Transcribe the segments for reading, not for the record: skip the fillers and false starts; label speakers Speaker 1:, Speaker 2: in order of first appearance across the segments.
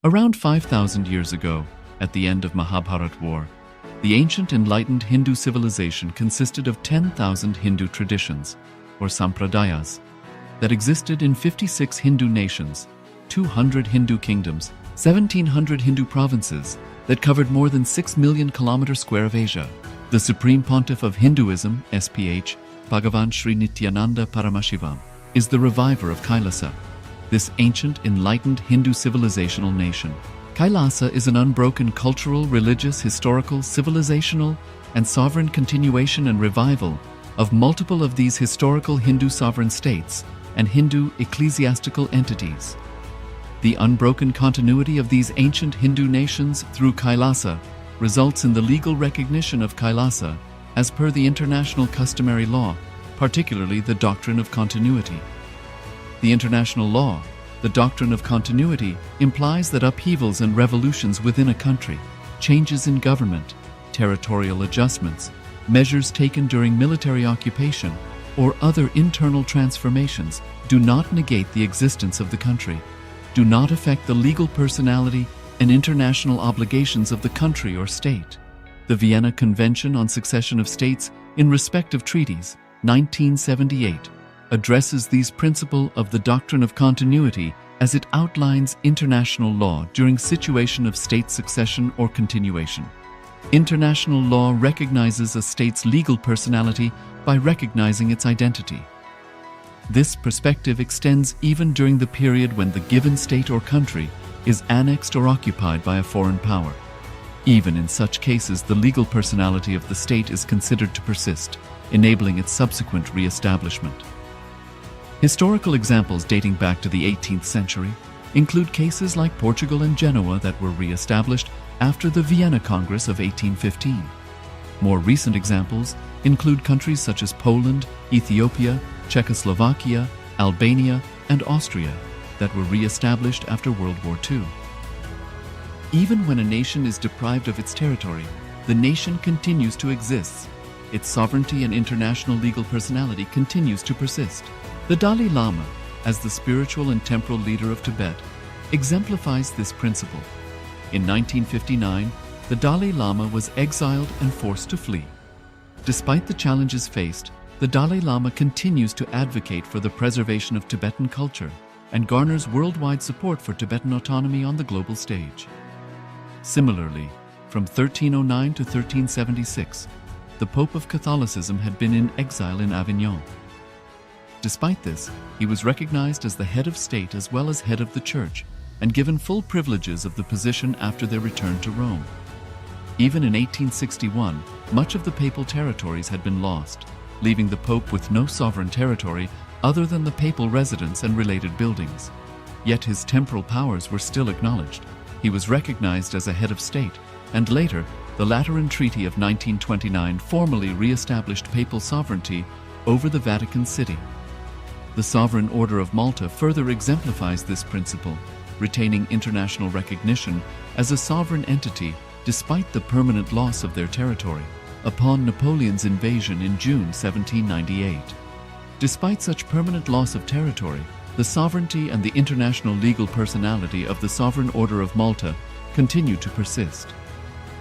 Speaker 1: Around 5,000 years ago, at the end of Mahabharat War, the ancient enlightened Hindu civilization consisted of 10,000 Hindu traditions, or sampradayas, that existed in 56 Hindu nations, 200 Hindu kingdoms, 1,700 Hindu provinces that covered more than 6 million kilometers square of Asia. The Supreme Pontiff of Hinduism, SPH, Bhagavan Sri Nithyananda Paramashivoham, is the reviver of KAILASA, this ancient enlightened Hindu civilizational nation. KAILASA is an unbroken cultural, religious, historical, civilizational, and sovereign continuation and revival of multiple of these historical Hindu sovereign states and Hindu ecclesiastical entities. The unbroken continuity of these ancient Hindu nations through KAILASA results in the legal recognition of KAILASA as per the international customary law, particularly the doctrine of continuity. The international law, the doctrine of continuity, implies that upheavals and revolutions within a country, changes in government, territorial adjustments, measures taken during military occupation, or other internal transformations do not negate the existence of the country, do not affect the legal personality and international obligations of the country or state. The Vienna Convention on Succession of States in Respect of Treaties, 1978, addresses these principles of the doctrine of continuity as it outlines international law during situation of state succession or continuation. International law recognizes a state's legal personality by recognizing its identity. This perspective extends even during the period when the given state or country is annexed or occupied by a foreign power. Even in such cases, the legal personality of the state is considered to persist, enabling its subsequent re-establishment. Historical examples dating back to the 18th century include cases like Portugal and Genoa that were re-established after the Vienna Congress of 1815. More recent examples include countries such as Poland, Ethiopia, Czechoslovakia, Albania, and Austria that were re-established after World War II. Even when a nation is deprived of its territory, the nation continues to exist. Its sovereignty and international legal personality continues to persist. The Dalai Lama, as the spiritual and temporal leader of Tibet, exemplifies this principle. In 1959, the Dalai Lama was exiled and forced to flee. Despite the challenges faced, the Dalai Lama continues to advocate for the preservation of Tibetan culture and garners worldwide support for Tibetan autonomy on the global stage. Similarly, from 1309 to 1376, the Pope of Catholicism had been in exile in Avignon. Despite this, he was recognized as the head of state as well as head of the church and given full privileges of the position after their return to Rome. Even in 1861, much of the papal territories had been lost, leaving the Pope with no sovereign territory other than the papal residence and related buildings. Yet his temporal powers were still acknowledged. He was recognized as a head of state, and later, the Lateran Treaty of 1929 formally re-established papal sovereignty over the Vatican City. The Sovereign Order of Malta further exemplifies this principle, retaining international recognition as a sovereign entity despite the permanent loss of their territory upon Napoleon's invasion in June 1798. Despite such permanent loss of territory, the sovereignty and the international legal personality of the Sovereign Order of Malta continue to persist.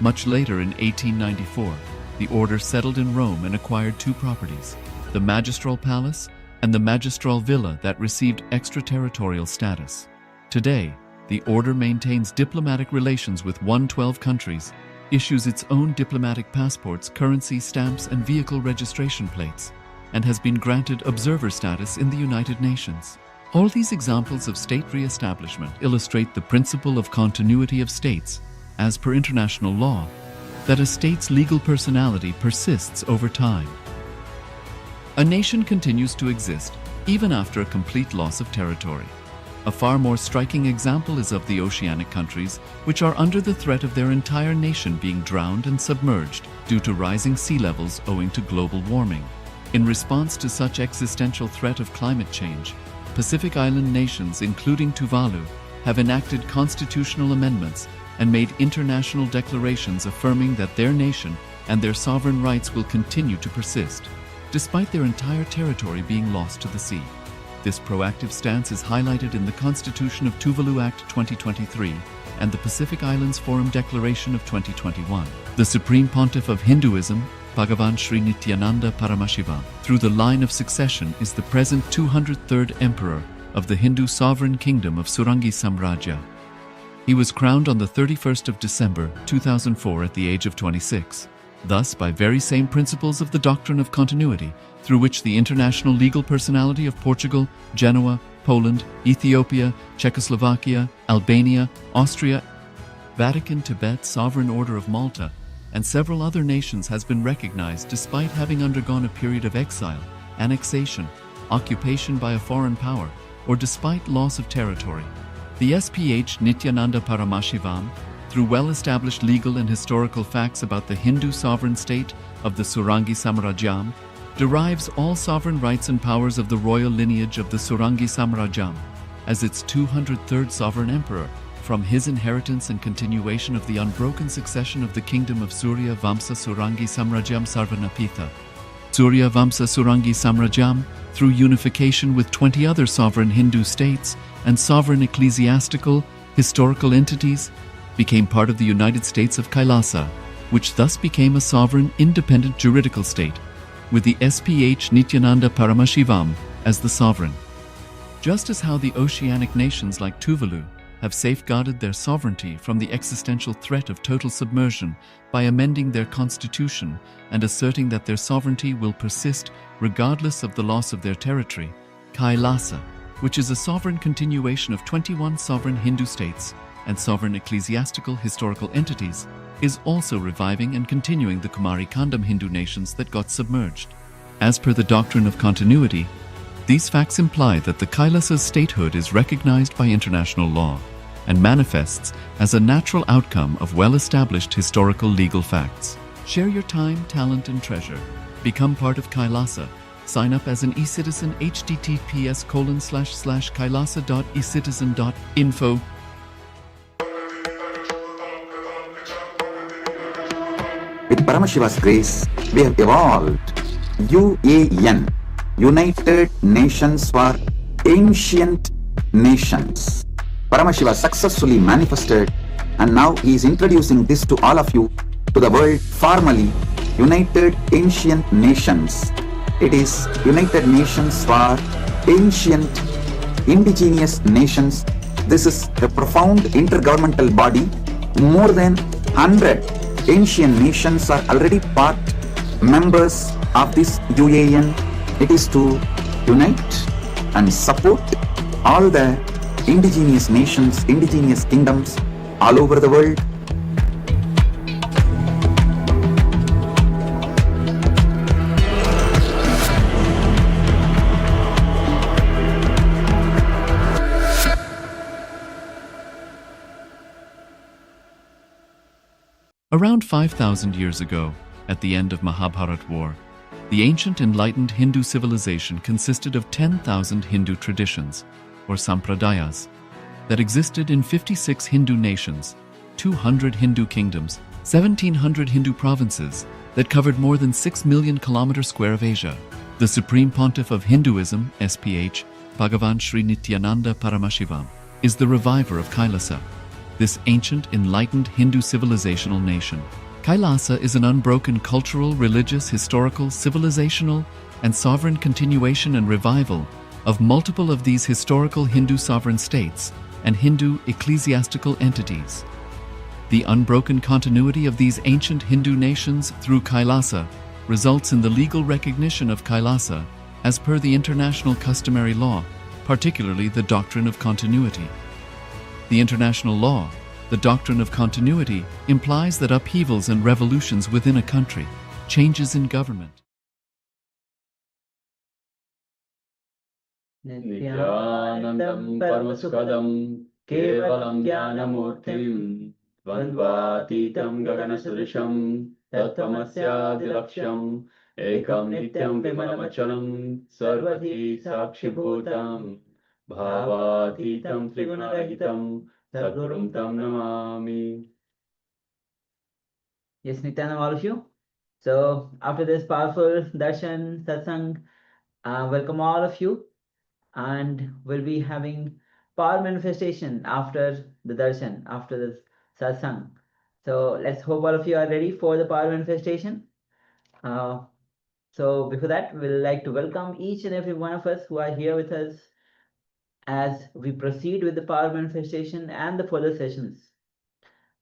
Speaker 1: Much later in 1894, the order settled in Rome and acquired two properties, the Magistral Palace and the Magistral Villa that received extraterritorial status. Today, the order maintains diplomatic relations with 112 countries, issues its own diplomatic passports, currency, stamps, and vehicle registration plates, and has been granted observer status in the United Nations. All these examples of state re-establishment illustrate the principle of continuity of states, as per international law, that a state's legal personality persists over time. A nation continues to exist even after a complete loss of territory. A far more striking example is of the oceanic countries, which are under the threat of their entire nation being drowned and submerged due to rising sea levels owing to global warming. In response to such existential threat of climate change, Pacific Island nations, including Tuvalu, have enacted constitutional amendments and made international declarations affirming that their nation and their sovereign rights will continue to persist, despite their entire territory being lost to the sea. This proactive stance is highlighted in the Constitution of Tuvalu Act 2023, and the Pacific Islands Forum Declaration of 2021. The Supreme Pontiff of Hinduism, Bhagavan Sri Nithyananda Paramashivoham, through the line of succession is the present 203rd Emperor of the Hindu sovereign kingdom of Surangi Samrajya. He was crowned on the 31st of December 2004 at the age of 26. Thus, by very same principles of the doctrine of continuity, through which the international legal personality of Portugal, Genoa, Poland, Ethiopia, Czechoslovakia, Albania, Austria, Vatican, Tibet, Sovereign Order of Malta, and several other nations has been recognized despite having undergone a period of exile, annexation, occupation by a foreign power, or despite loss of territory. The SPH Nithyananda Paramashivoham, through well-established legal and historical facts about the Hindu sovereign state of the Surangi Samrajyam, derives all sovereign rights and powers of the royal lineage of the Surangi Samrajyam as its 203rd sovereign emperor, from his inheritance and continuation of the unbroken succession of the kingdom of Surya Vamsa Surangi Samrajyam Sarvanapitha. Surya Vamsa Surangi Samrajyam, through unification with 20 other sovereign Hindu states and sovereign ecclesiastical, historical entities, became part of the United States of KAILASA, which thus became a sovereign, independent juridical state, with the SPH Nithyananda Paramashivoham as the sovereign. Just as how the oceanic nations like Tuvalu have safeguarded their sovereignty from the existential threat of total submersion by amending their constitution and asserting that their sovereignty will persist regardless of the loss of their territory, KAILASA, which is a sovereign continuation of 21 sovereign Hindu states and sovereign ecclesiastical historical entities, is also reviving and continuing the Kumari Kandam Hindu nations that got submerged. As per the doctrine of continuity, these facts imply that the Kailasa's statehood is recognized by international law and manifests as a natural outcome of well-established historical legal facts. Share your time, talent, and treasure. Become part of Kailasa. Sign up as an eCitizen https://kailasa.ecitizen.info.
Speaker 2: With Paramashiva's grace, we have evolved UAN, United Nations for Ancient Nations. Paramashiva successfully manifested, and now he is introducing this to all of you, to the world formally, United Ancient Nations. It is United Nations for Ancient Indigenous Nations. This is a profound intergovernmental body. More than 100 ancient nations are already part members of this UAN. It is to unite and support all the indigenous nations, indigenous kingdoms all over the world.
Speaker 1: Around 5,000 years ago, at the end of Mahabharat War, the ancient enlightened Hindu civilization consisted of 10,000 Hindu traditions, or sampradayas, that existed in 56 Hindu nations, 200 Hindu kingdoms, 1,700 Hindu provinces that covered more than 6 million kilometers square of Asia. The Supreme Pontiff of Hinduism, SPH, Bhagavan Sri Nithyananda Paramashivoham, is the reviver of Kailasa, this ancient, enlightened Hindu civilizational nation. Kailasa is an unbroken cultural, religious, historical, civilizational, and sovereign continuation and revival of multiple of these historical Hindu sovereign states and Hindu ecclesiastical entities. The unbroken continuity of these ancient Hindu nations through Kailasa results in the legal recognition of Kailasa as per the international customary law, particularly the doctrine of continuity. The international law, the doctrine of continuity, implies that upheavals and revolutions within a country, changes in government,
Speaker 3: Nithyanandam Paramasukadam Kevalam Jnanamurtim Dvandvatitam Gaganasurishan Tattvamasyadiraksham Ekam Nityam Vimalamachalam Sarvati Sakshibhutam Bhavatitam Trigunahitam Sadgurum Tam Namami.
Speaker 4: Yes, Nityananda, all of you. So after this powerful darshan satsang, welcome all of you, and we'll be having power manifestation after the darshan, after the satsang. So let's hope all of you are ready for the power manifestation. So before that, we'll like to welcome each and every one of us who are here with us as we proceed with the power manifestation and the further sessions.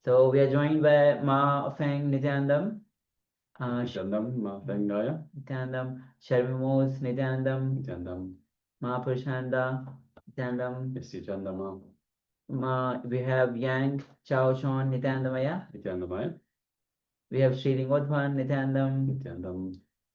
Speaker 4: So we are joined by Ma Feng Nithyanandam,
Speaker 3: Nithyanandam, Ma Fengaya,
Speaker 4: Nithyanandam, Sharmimos Nithyanandam,
Speaker 3: Nithyanandam,
Speaker 4: Ma Purshanda Nithyanandam,
Speaker 3: Nithyanandama,
Speaker 4: we have Yang Chao Chon Nithyanandamaya,
Speaker 3: Nithyanandamaya,
Speaker 4: we have Sri Lingodvan Nithyanandam,
Speaker 3: Nithyanandam,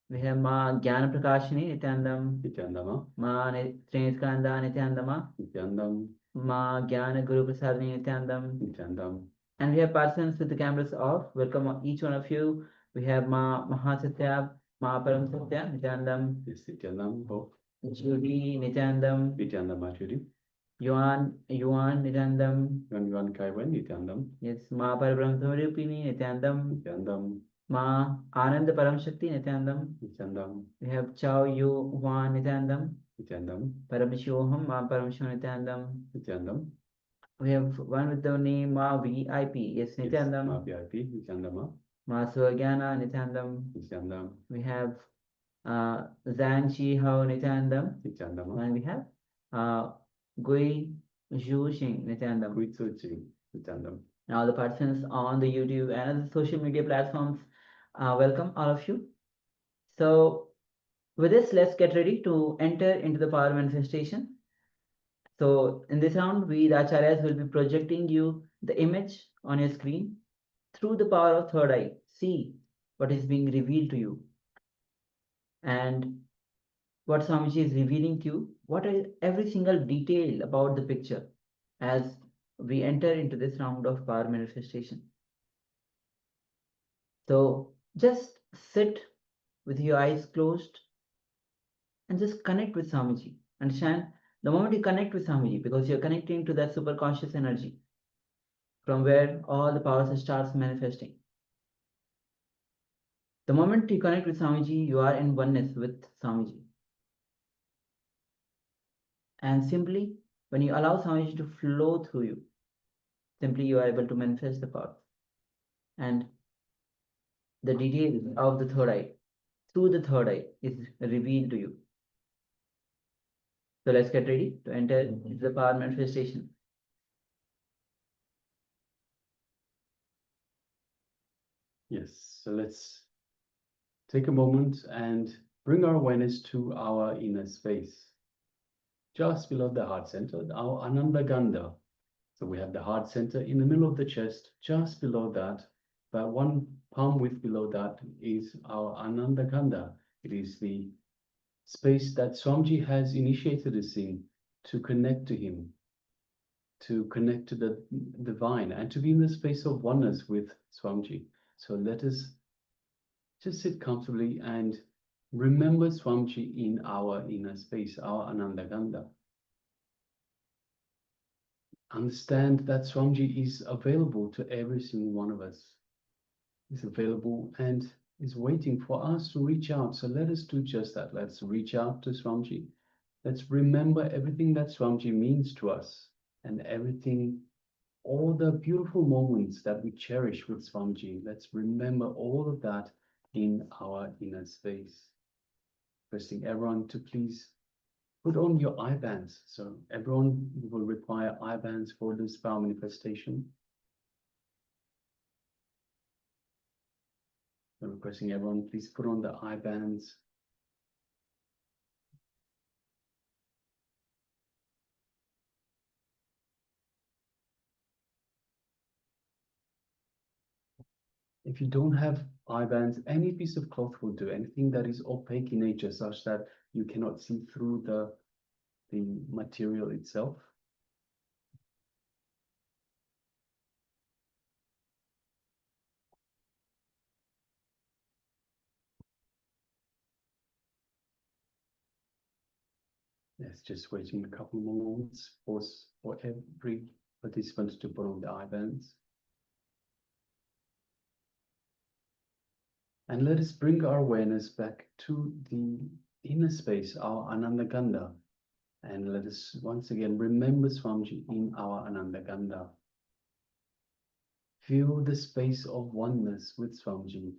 Speaker 4: we have Ma Jnana Prakashini Nithyanandam,
Speaker 3: Nithyanandama,
Speaker 4: Ma Trinitkanda Nithyanandama,
Speaker 3: Nithyanandam,
Speaker 4: Ma Jnana Guru Prasadini Nithyanandam,
Speaker 3: Nithyanandam,
Speaker 4: and we have persons with the cameras off. Welcome each one of you. We have Ma Mahasatya, Ma Param Satya Nithyanandam,
Speaker 3: Nithyanandam, both,
Speaker 4: Judy Nithyanandam,
Speaker 3: Nithyanandama Chudi,
Speaker 4: Yuan Nithyanandam,
Speaker 3: Yuan Kaiwan, Nithyanandam,
Speaker 4: yes, Ma Parabrahmarupini Nithyanandam,
Speaker 3: Nithyanandam,
Speaker 4: Ma Ananda Param Shakti Nithyanandam.
Speaker 3: Nithyanandam,
Speaker 4: We have Chao Yu Huan Nithyanandam,
Speaker 3: Nithyanandam,
Speaker 4: Paramashivoham Ma Paramashivoham Nithyanandam.
Speaker 3: Nithyanandam,
Speaker 4: We have one with the name Ma VIP, yes,
Speaker 3: Ma
Speaker 4: Nithyanandam,
Speaker 3: VIP, Nithyanandama,
Speaker 4: Ma Swagyana Nithyanandam.
Speaker 3: Nithyanandam,
Speaker 4: We have Zhang Chi Hao Nithyanandam,
Speaker 3: Nithyanandama,
Speaker 4: and we have Gui Zhu Xing Nithyanandam.
Speaker 3: Kuitsuchi, Nithyanandam.
Speaker 4: And all the participants on the YouTube and other social media platforms, welcome all of you. So with this, let's get ready to enter into the power manifestation. So in this round, we, the acharyas, will be projecting you the image on your screen through the power of third eye. See what is being revealed to you. And what Swamiji is revealing to you, what is every single detail about the picture as we enter into this round of power manifestation. So just sit with your eyes closed and just connect with Swamiji. Understand? The moment you connect with Swamiji, because you're connecting to that super conscious energy from where all the powers starts manifesting. The moment you connect with Swamiji, you are in oneness with Swamiji. And simply, when you allow Swamiji to flow through you, simply you are able to manifest the power. And the details of the third eye, through the third eye, is revealed to you. So let's get ready to enter into the power manifestation.
Speaker 3: Yes, so let's take a moment and bring our awareness to our inner space. Just below the heart center, our Ananda Gandha. So we have the heart center in the middle of the chest, just below that, about one palm width below that is our Ananda Gandha. It is the space that Swamiji has initiated us in to connect to him, to connect to the divine, and to be in the space of oneness with Swamiji. So let us just sit comfortably and remember Swamiji in our inner space, our Ananda Gandha. Understand that Swamiji is available to every single one of us. Is available and is waiting for us to reach out. So let us do just that. Let's reach out to Swamiji. Let's remember everything that Swamiji means to us and everything, all the beautiful moments that we cherish with Swamiji. Let's remember all of that in our inner space. Requesting everyone to please put on your eye bands. So everyone will require eye bands for this power manifestation. So requesting everyone please put on the eye bands. If you don't have eye bands, any piece of cloth will do. Anything that is opaque in nature, such that you cannot see through the material itself. Yes, just waiting a couple more moments for every participant to put on the eye bands. And let us bring our awareness back to the inner space, our Ananda Gandha. And let us once again remember Swamiji in our Anandagandha. Feel the space of oneness with Swamiji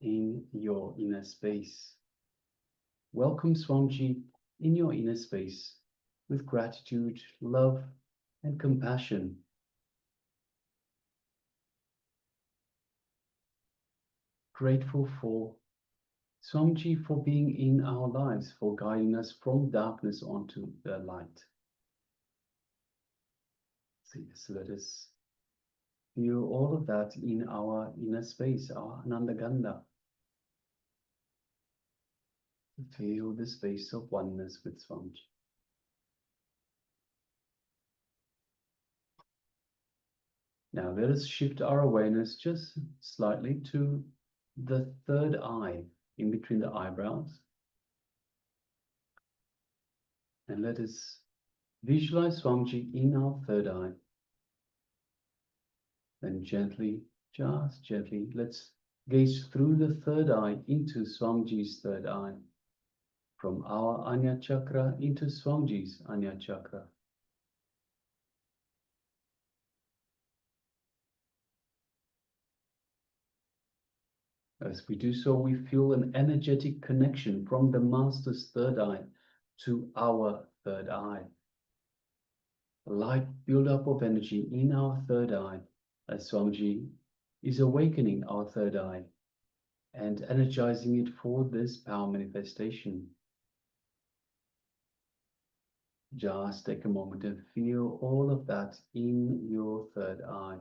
Speaker 3: in your inner space. Welcome Swamiji in your inner space with gratitude, love, and compassion. Grateful for Swamiji for being in our lives, for guiding us from darkness onto the light. So yes, let us feel all of that in our inner space, our Anandagandha. Feel the space of oneness with Swamiji. Now let us shift our awareness just slightly to the third eye in between the eyebrows. And let us visualize Swamiji in our third eye. Then gently, just gently, let's gaze through the third eye into Swamiji's third eye. From our Anya Chakra into Swamiji's Anya Chakra. As we do so, we feel an energetic connection from the Master's third eye to our third eye. A light build-up of energy in our third eye as Swamiji is awakening our third eye and energizing it for this power manifestation. Just take a moment and feel all of that in your third eye.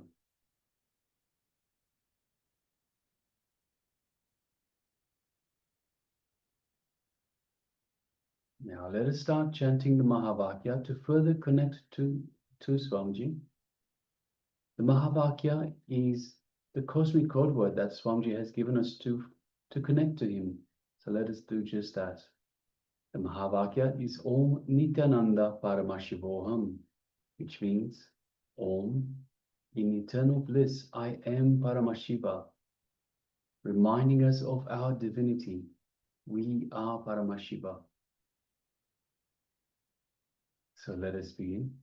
Speaker 3: Now let us start chanting the Mahavakya to further connect to Swamiji. The Mahavakya is the cosmic code word that Swamiji has given us to connect to him. So let us do just that. The Mahavakya is Om Nithyananda Paramashivoham, which means Om, in eternal bliss, I am Paramashiva, reminding us of our divinity. We are Paramashiva. So let us begin.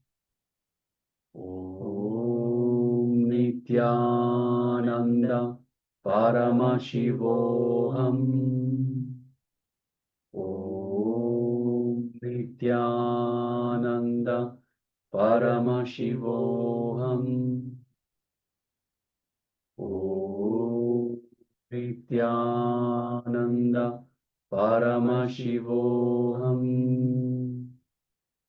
Speaker 3: Om Nithyananda Paramashivoham. Om Nithyananda Paramashivoham. Om Nithyananda Paramashivoham.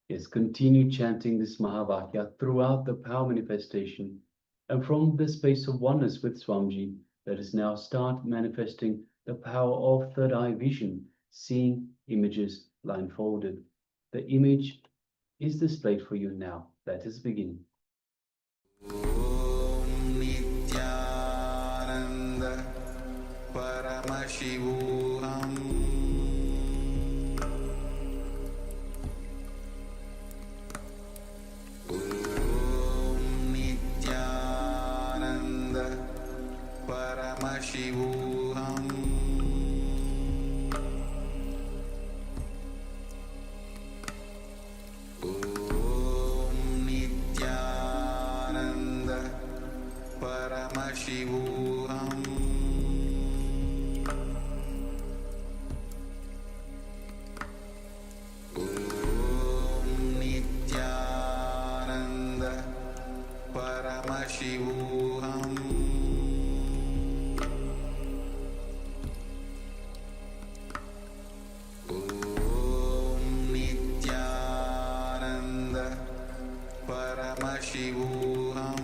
Speaker 3: Yes, continue chanting this Mahavakya throughout the power manifestation. And from the space of oneness with Swamiji, let us now start manifesting the power of third eye vision, seeing images blindfolded. The image is displayed for you now. Let us begin.
Speaker 5: Om Nithyananda Paramashivoham. Om Nithyananda Paramashivoham. Om Nithyananda Paramashivoham. Om Nithyananda Paramashivoham. Om Nithyananda Paramashivoham.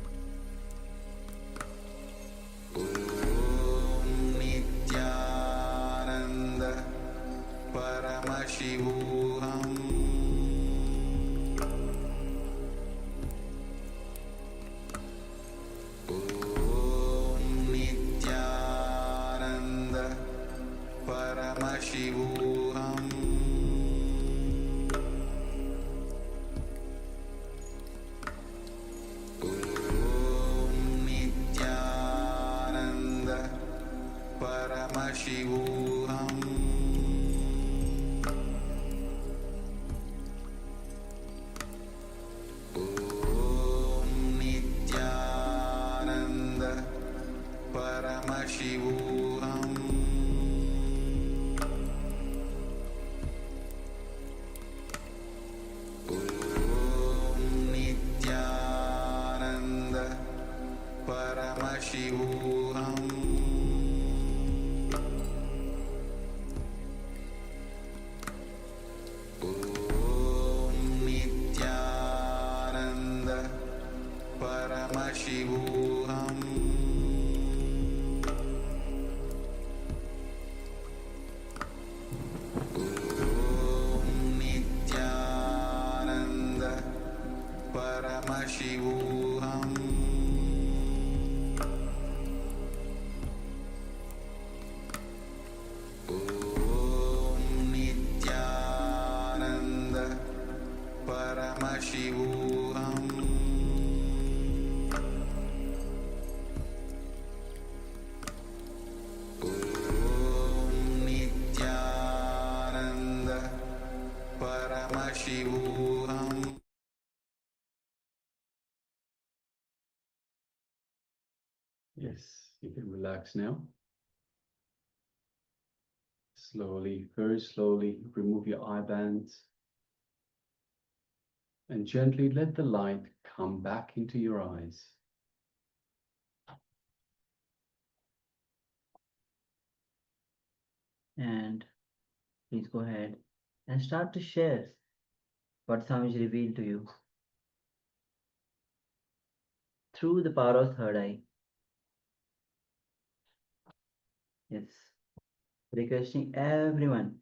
Speaker 5: Paramashivoham Om Nithyananda Paramashivoham Om Nithyananda Paramashivoham Om Nithyananda Paramashivoham Om Nithyananda Paramashivoham Om Nithyananda Paramashivoham Om Nithyananda Paramashivoham.
Speaker 3: Yes, you can relax now. Slowly, very slowly, remove your eye bands and gently let the light come back into your eyes.
Speaker 4: And please go ahead and start to share what Swamiji revealed to you through the power of third eye. Yes, requesting everyone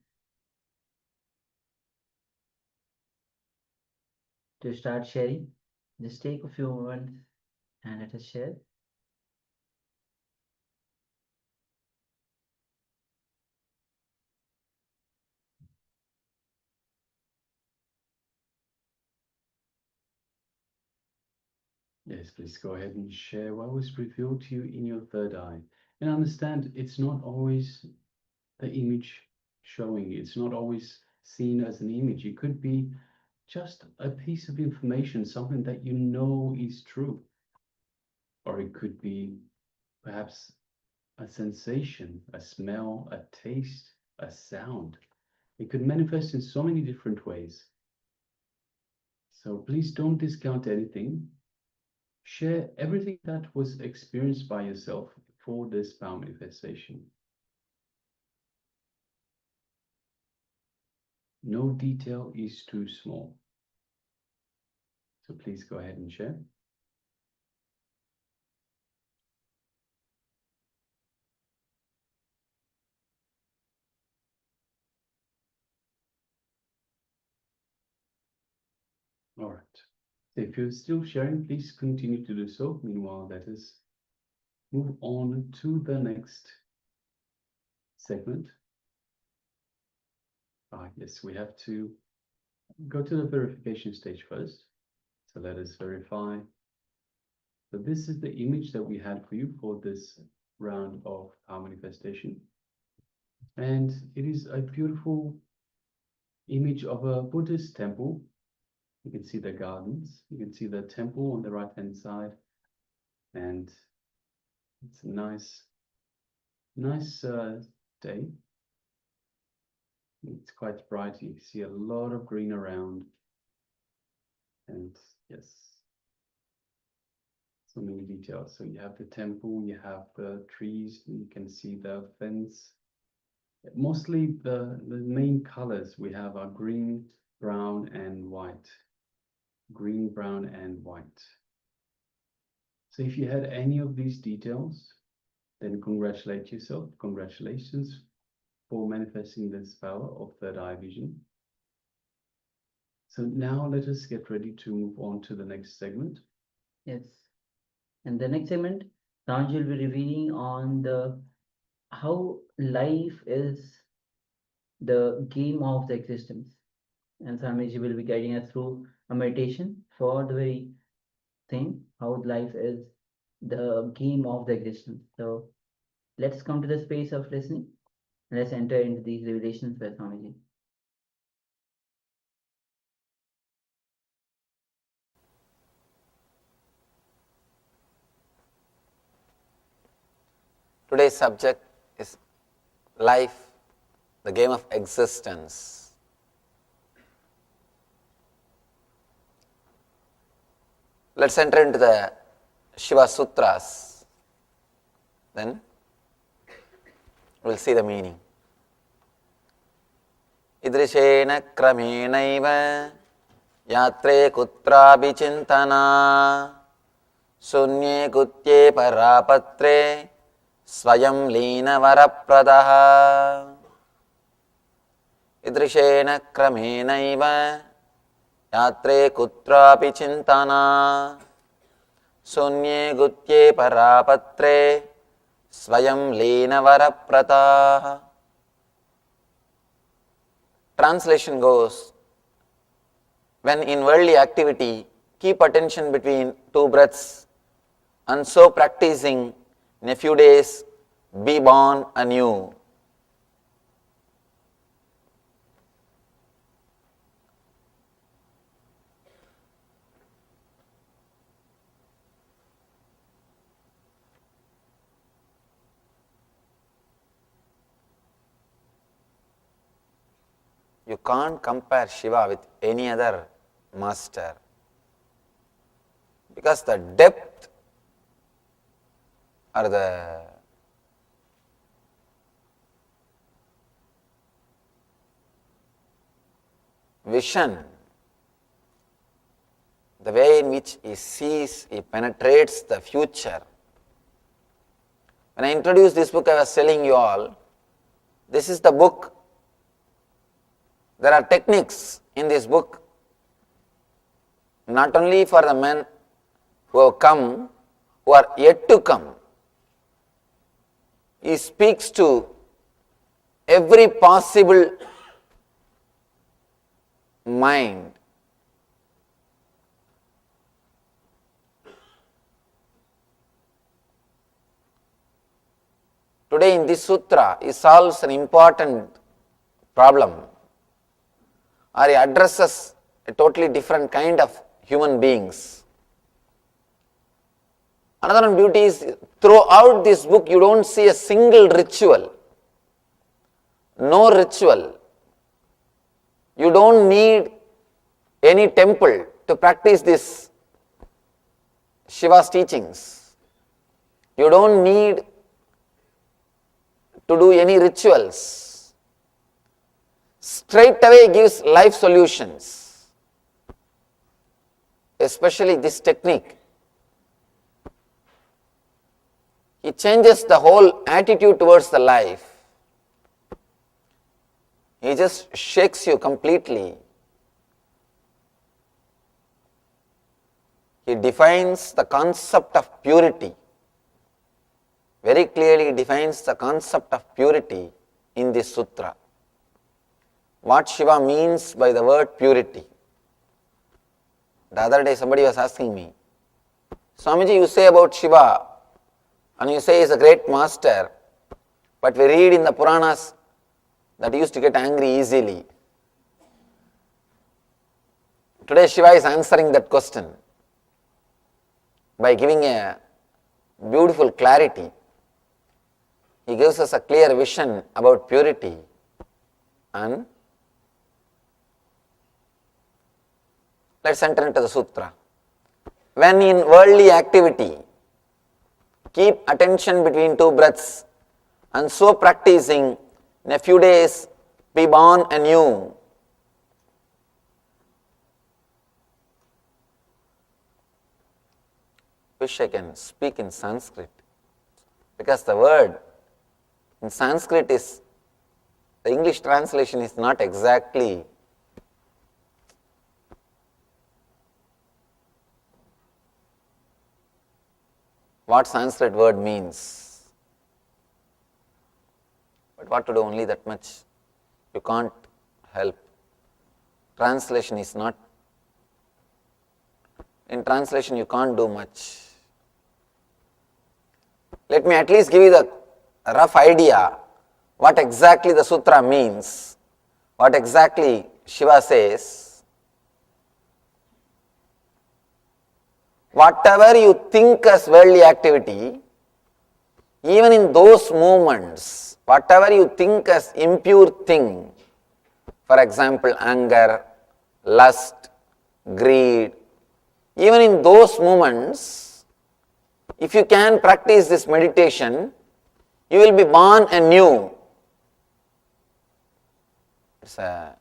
Speaker 4: to start sharing. Just take a few moments and let us share.
Speaker 3: Yes, please go ahead and share what was revealed to you in your third eye. And understand it's not always the image showing. It's not always seen as an image. It could be just a piece of information, something that you know is true. Or it could be perhaps a sensation, a smell, a taste, a sound. It could manifest in so many different ways. So please don't discount anything. Share everything that was experienced by yourself for this power manifestation. No detail is too small. So please go ahead and share. All right. So if you're still sharing, please continue to do so. Meanwhile, let us move on to the next segment. Yes, we have to go to the verification stage first. So let us verify. So this is the image that we had for you for this round of power manifestation. And it is a beautiful image of a Buddhist temple. You can see the gardens. You can see the temple on the right-hand side. And it's a nice day. It's quite bright. You see a lot of green around. And yes, so many details. So you have the temple, you have the trees, you can see the fence. Mostly the main colors we have are green, brown, and white. Green, brown, and white. So if you had any of these details, then congratulate yourself. Congratulations for manifesting this power of third eye vision. So now let us get ready to move on to the next segment.
Speaker 4: Yes. And the next segment, Ranji will be revealing on the how life is the game of the existence. And Swamiji will be guiding us through a meditation for the very thing, how life is the game of the existence. So let's come to the space of listening. Let's enter into these revelations by Swamiji.
Speaker 6: Today's subject is life, the game of existence. Let's enter into the Shiva Sutras. Then we'll see the meaning. Idrishena kramenaiva yatre kutrabi chintana sunye kutye parapatre swayam lina varapradaha. Idrishena kramenaiva yatre kutrapi chintana sunye gutye parapatre swayam lina varapradaha. Translation goes, when in worldly activity, keep attention between two breaths, and so practicing, in a few days, be born anew. You can't compare Shiva with any other master, because the depth or the vision, the way in which he sees, he penetrates the future. When I introduced this book, I was telling you all, this is the book. There are techniques in this book, not only for the men who have come, who are yet to come. He speaks to every possible mind. Today in this sutra, he solves an important problem, or he addresses a totally different kind of human beings. Another beauty is, throughout this book you don't see a single ritual. No ritual. You don't need any temple to practice this Shiva's teachings. You don't need to do any rituals. Straight away gives life solutions, especially this technique. He changes the whole attitude towards the life. He just shakes you completely. He defines the concept of purity. Very clearly defines the concept of purity in this sutra. What Shiva means by the word purity. The other day somebody was asking me, Swamiji, you say about Shiva and you say he is a great master, but we read in the Puranas that he used to get angry easily. Today Shiva is answering that question by giving a beautiful clarity. He gives us a clear vision about purity, and let's enter into the sutra. When in worldly activity, keep attention between two breaths, and so practicing, in a few days, be born anew. Wish I can speak in Sanskrit, because the word in Sanskrit is, the English translation is not exactly what Sanskrit word means. But what to do, only that much. You can't help. Translation is not, in translation you can't do much. Let me at least give you the rough idea what exactly the sutra means, what exactly Shiva says, whatever you think as worldly activity, even in those moments, whatever you think as impure thing, for example, anger, lust, greed, even in those moments, if you can practice this meditation, you will be born anew. It's an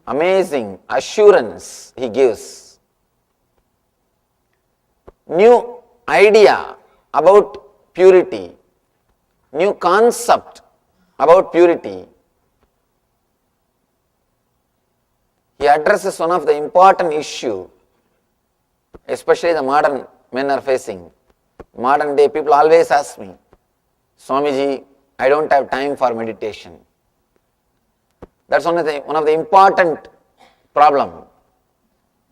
Speaker 6: amazing assurance he gives. New idea about purity, new concept about purity. He addresses one of the important issue, especially the modern men are facing. Modern day people always ask me, Swamiji, I don't have time for meditation. That's one of the important problem,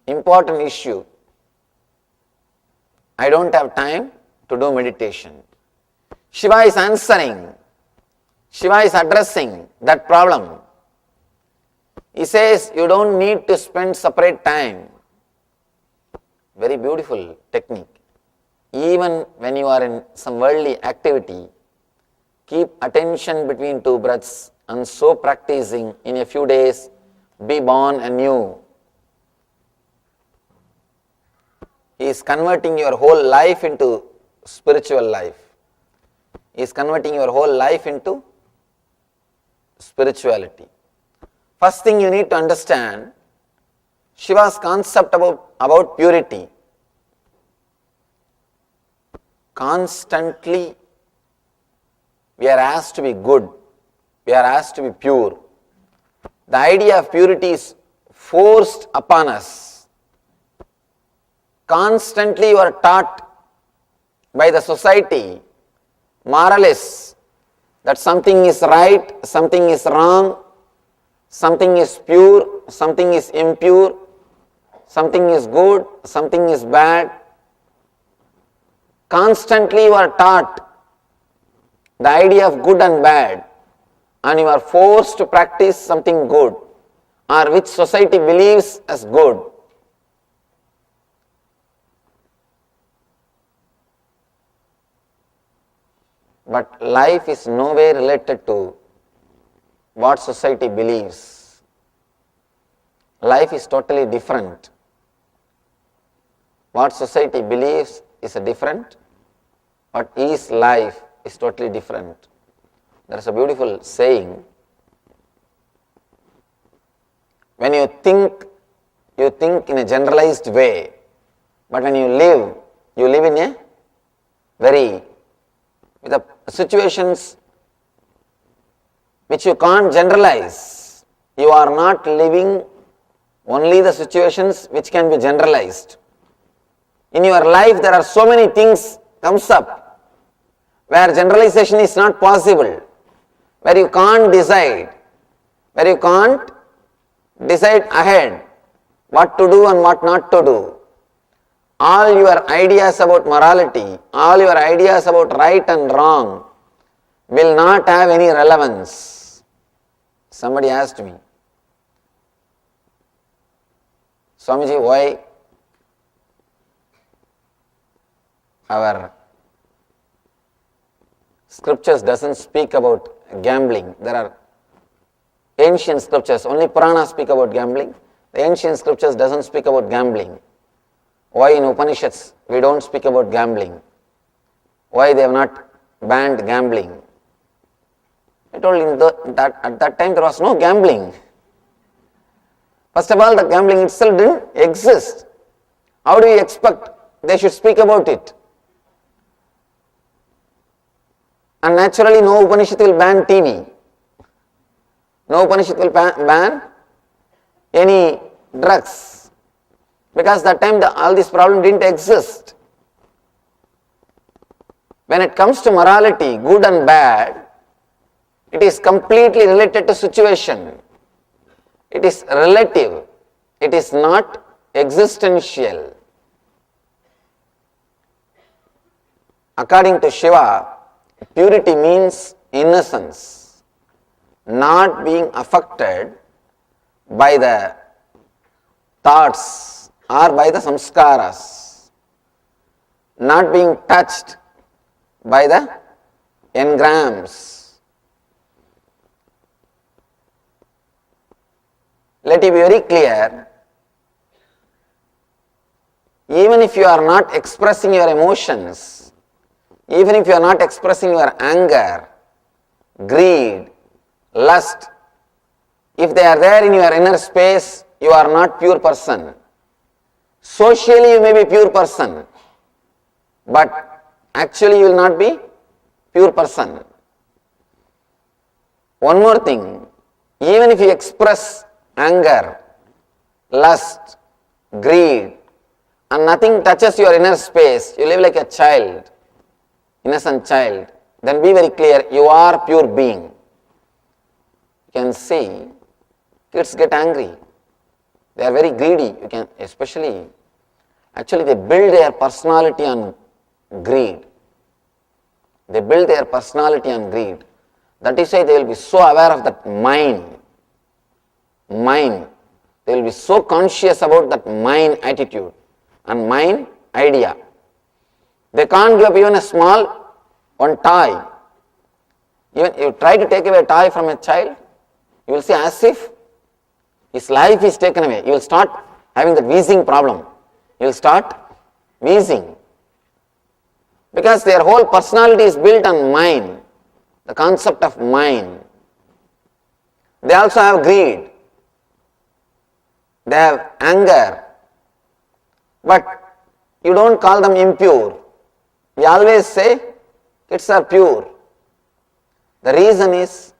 Speaker 6: important issue. I don't have time to do meditation. Shiva is answering, Shiva is addressing that problem. He says you don't need to spend separate time. Very beautiful technique. Even when you are in some worldly activity, keep attention between two breaths, and so practicing in a few days, be born anew. He is converting your whole life into spiritual life. He is converting your whole life into spirituality. First thing you need to understand, Shiva's concept about purity. Constantly we are asked to be good, we are asked to be pure. The idea of purity is forced upon us. Constantly you are taught by the society, moralists, that something is right, something is wrong, something is pure, something is impure, something is good, something is bad. Constantly you are taught the idea of good and bad, and you are forced to practice something good, or which society believes as good. But life is no way related to what society believes. Life is totally different. What society believes is a different, what is life is totally different. There is a beautiful saying, when you think in a generalized way, but when you live in a very, with the situations which you can't generalize. You are not living only the situations which can be generalized. In your life there are so many things comes up where generalization is not possible, where you can't decide ahead what to do and what not to do. All your ideas about morality, all your ideas about right and wrong will not have any relevance. Somebody asked me, Swamiji, why our scriptures doesn't speak about gambling? There are ancient scriptures, only Puranas speak about gambling. The ancient scriptures doesn't speak about gambling. Why in Upanishads we don't speak about gambling? Why they have not banned gambling? I told that at that time there was no gambling. First of all, the gambling itself didn't exist. How do you expect they should speak about it? And naturally no Upanishad will ban TV. No Upanishad will ban any drugs. Because that time all this problem didn't exist. When it comes to morality, good and bad, it is completely related to situation. It is relative. It is not existential. According to Shiva, purity means innocence, not being affected by the thoughts or by the samskaras, not being touched by the engrams. Let it be very clear, even if you are not expressing your emotions, even if you are not expressing your anger, greed, lust, if they are there in your inner space, you are not pure person. Socially you may be pure person, but actually you will not be pure person. One more thing, even if you express anger, lust, greed, and nothing touches your inner space, you live like a child, innocent child, then be very clear, you are pure being. You can see kids get angry, they are very greedy, you can actually they build their personality on greed. They build their personality on greed. That is why they will be so aware of that mind. They will be so conscious about that mind attitude and mind idea. They can't give up even a small one toy. Even you try to take away a toy from a child, you will see as if his life is taken away. You will start having the wheezing problem. You will start wheezing. Because their whole personality is built on mind, the concept of mind. They also have greed. They have anger. But you don't call them impure. We always say kids are pure. The reason is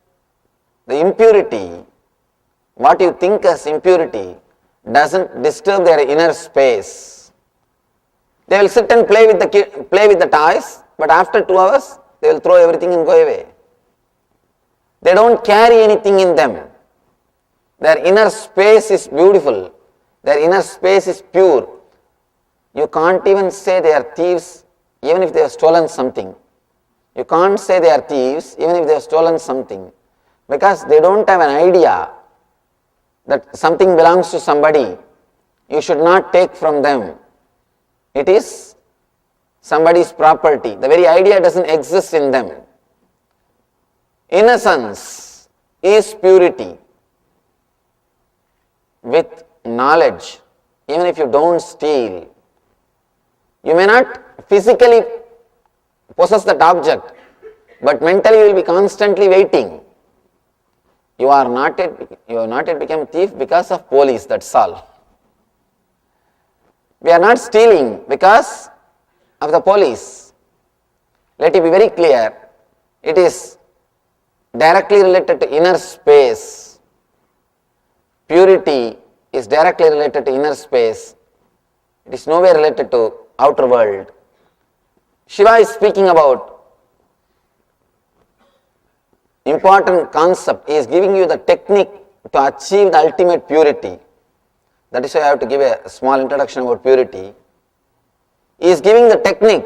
Speaker 6: the impurity, what you think as impurity, doesn't disturb their inner space. They will sit and play with the toys, but after 2 hours they will throw everything and go away. They don't carry anything in them. Their inner space is beautiful. Their inner space is pure. You can't even say they are thieves even if they have stolen something. You can't say they are thieves even if they have stolen something, because they don't have an idea that something belongs to somebody. You should not take from them. It is somebody's property. The very idea doesn't exist in them. Innocence is purity with knowledge. Even if you don't steal, you may not physically possess that object, but mentally you will be constantly waiting. You have not yet become thief because of police, that's all. We are not stealing because of the police. Let it be very clear, it is directly related to inner space. Purity is directly related to inner space. It is nowhere related to outer world. Shiva is speaking about important concept. He is giving you the technique to achieve the ultimate purity. That is why I have to give a small introduction about purity. He is giving the technique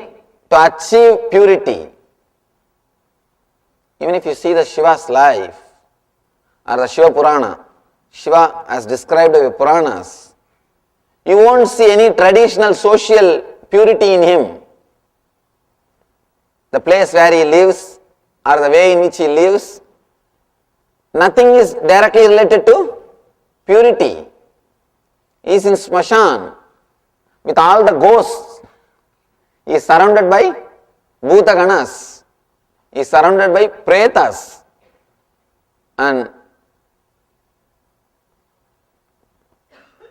Speaker 6: to achieve purity. Even if you see the Shiva's life or the Shiva Purana, Shiva as described by Puranas, you won't see any traditional social purity in him. The place where he lives or the way in which he lives, nothing is directly related to purity. He is in Smashan with all the ghosts. He is surrounded by Bhutaganas. He is surrounded by Pretas. And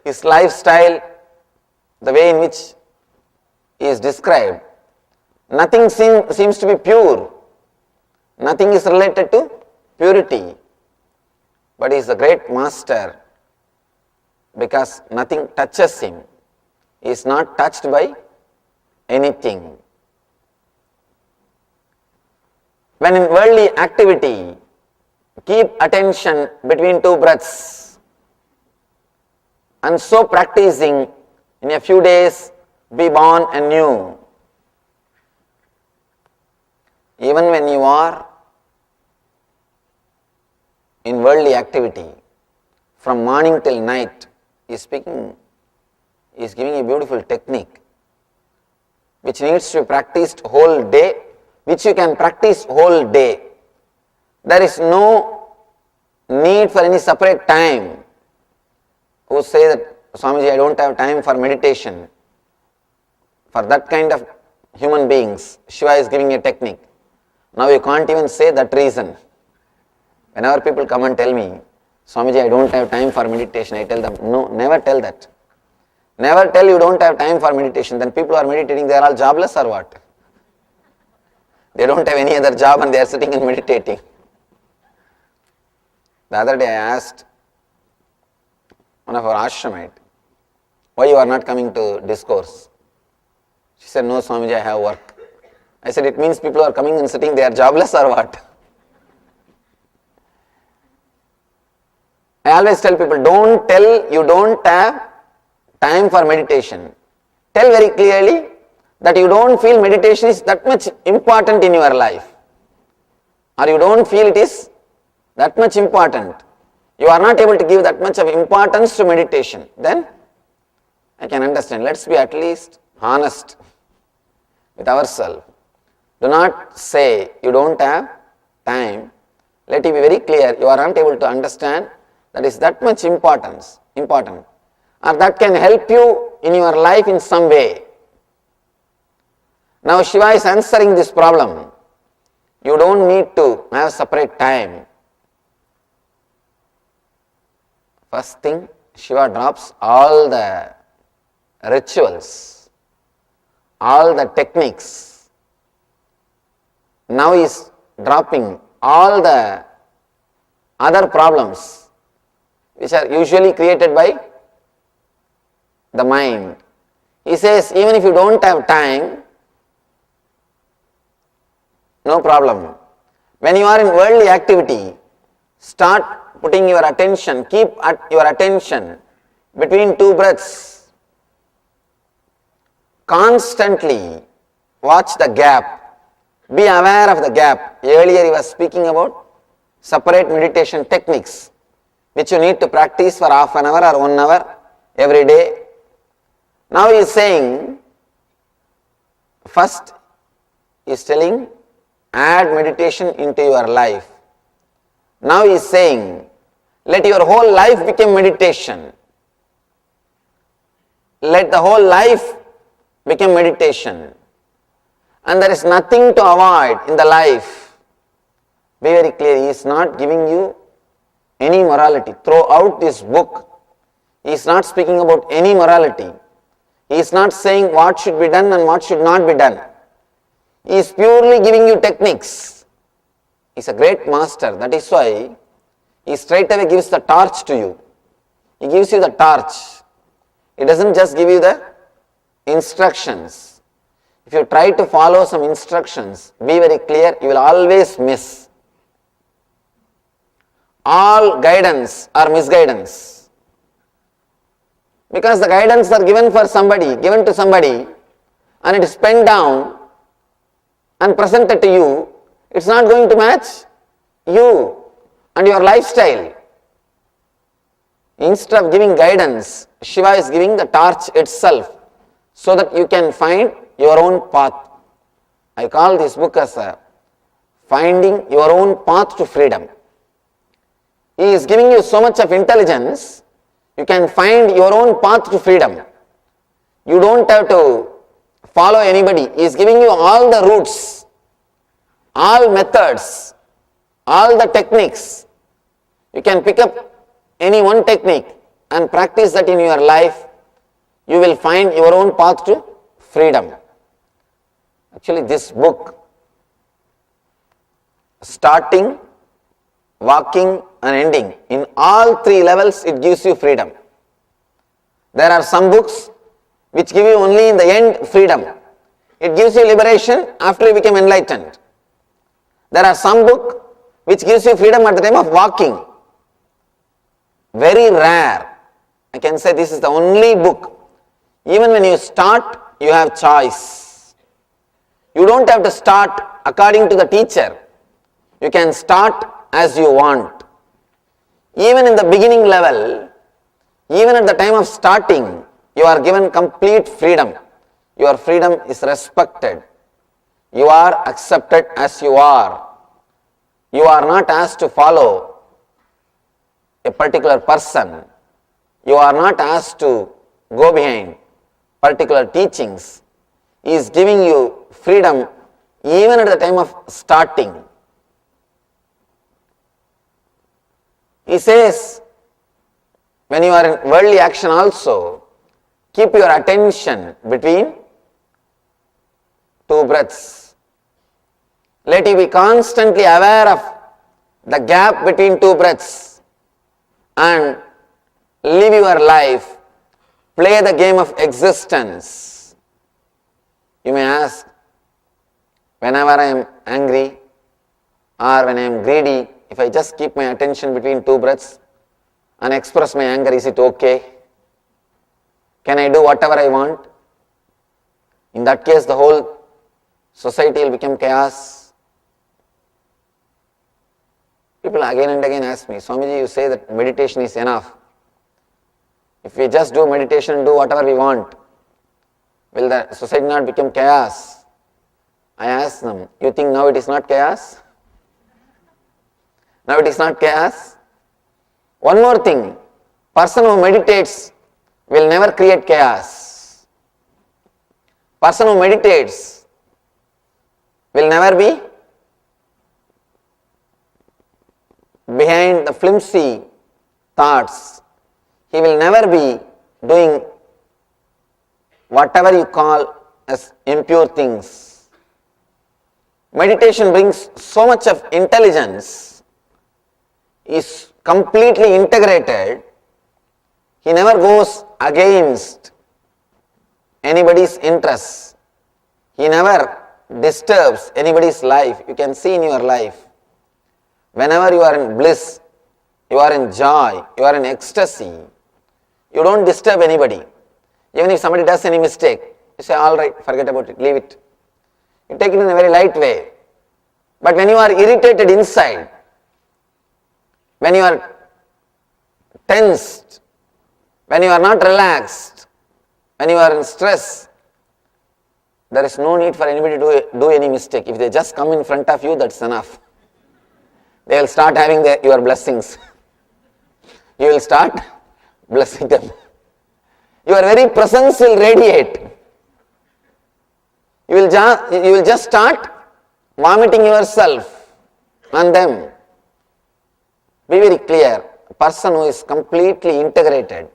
Speaker 6: his lifestyle, the way in which he is described, nothing seems to be pure. Nothing is related to purity. But he is a great master because nothing touches him. He is not touched by anything. When in worldly activity, keep attention between 2 breaths, and so practicing, in a few days be born anew. Even when you are in worldly activity from morning till night is giving a beautiful technique which needs to be practiced whole day, which you can practice whole day. There is no need for any separate time. Who say that, Swamiji, I don't have time for meditation. For that kind of human beings, Shiva is giving a technique. Now you can't even say that reason. Whenever people come and tell me, Swamiji, I don't have time for meditation, I tell them, no, never tell that. Never tell you don't have time for meditation. Then people who are meditating, they are all jobless or what? They don't have any other job and they are sitting and meditating. The other day I asked one of our ashramite, why you are not coming to discourse? She said, no Swamiji, I have work. I said, it means people are coming and sitting, they are jobless or what? I always tell people, don't tell you don't have time for meditation. Tell very clearly that you don't feel meditation is that much important in your life, or you don't feel it is that much important. You are not able to give that much of importance to meditation. Then I can understand. Let's be at least honest with ourselves. Do not say you don't have time. Let it be very clear. You are not able to understand that is that much important, or that can help you in your life in some way. Now Shiva is answering this problem. You don't need to have separate time. First thing, Shiva drops all the rituals, all the techniques. Now he is dropping all the other problems which are usually created by the mind. He says, even if you don't have time, no problem. When you are in worldly activity, start putting your attention, keep your attention between two breaths. Constantly watch the gap. Be aware of the gap. Earlier he was speaking about separate meditation techniques which you need to practice for half an hour or 1 hour every day. Now he is saying, first he is telling, add meditation into your life. Now he is saying, let your whole life become meditation. Let the whole life become meditation. And there is nothing to avoid in the life. Be very clear, he is not giving you any morality. Throughout this book, he is not speaking about any morality. He is not saying what should be done and what should not be done. He is purely giving you techniques. He is a great master. That is why he straight away gives the torch to you. He gives you the torch. He doesn't just give you the instructions. If you try to follow some instructions, be very clear, you will always miss. All guidance or misguidance. Because the guidance are given to somebody, and it is penned down and presented to you, it's not going to match you and your lifestyle. Instead of giving guidance, Shiva is giving the torch itself so that you can find your own path. I call this book as finding your own path to freedom. He is giving you so much of intelligence, you can find your own path to freedom. You don't have to follow anybody. He is giving you all the routes, all methods, all the techniques. You can pick up any one technique and practice that in your life. You will find your own path to freedom. Actually, this book, starting, walking and ending, in all 3 levels it gives you freedom. There are some books which give you only in the end freedom. It gives you liberation after you become enlightened. There are some book which gives you freedom at the time of walking. Very rare. I can say this is the only book. Even when you start, you have choice. You don't have to start according to the teacher. You can start as you want. Even in the beginning level, even at the time of starting, you are given complete freedom. Your freedom is respected. You are accepted as you are. You are not asked to follow a particular person. You are not asked to go behind particular teachings. He is giving you freedom even at the time of starting. He says, when you are in worldly action also, keep your attention between two breaths. Let you be constantly aware of the gap between two breaths and live your life, play the game of existence. You may ask, whenever I am angry or when I am greedy, if I just keep my attention between two breaths and express my anger, is it okay? Can I do whatever I want? In that case, the whole society will become chaos. People again and again ask me, Swamiji, you say that meditation is enough. If we just do meditation and do whatever we want, will the society not become chaos? I ask them, you think now it is not chaos? Now it is not chaos? One more thing, person who meditates will never create chaos. Person who meditates will never be behind the flimsy thoughts. He will never be doing whatever you call as impure things. Meditation brings so much of intelligence, is completely integrated. He never goes against anybody's interests. He never disturbs anybody's life. You can see in your life, whenever you are in bliss, you are in joy, you are in ecstasy, you don't disturb anybody. Even if somebody does any mistake, you say, all right, forget about it, leave it. You take it in a very light way. But when you are irritated inside, when you are tensed, when you are not relaxed, when you are in stress, there is no need for anybody to do any mistake. If they just come in front of you, that's enough. They will start having your blessings. You will start blessing them. Your very presence will radiate. You will just start vomiting yourself on them. Be very clear. A person who is completely integrated,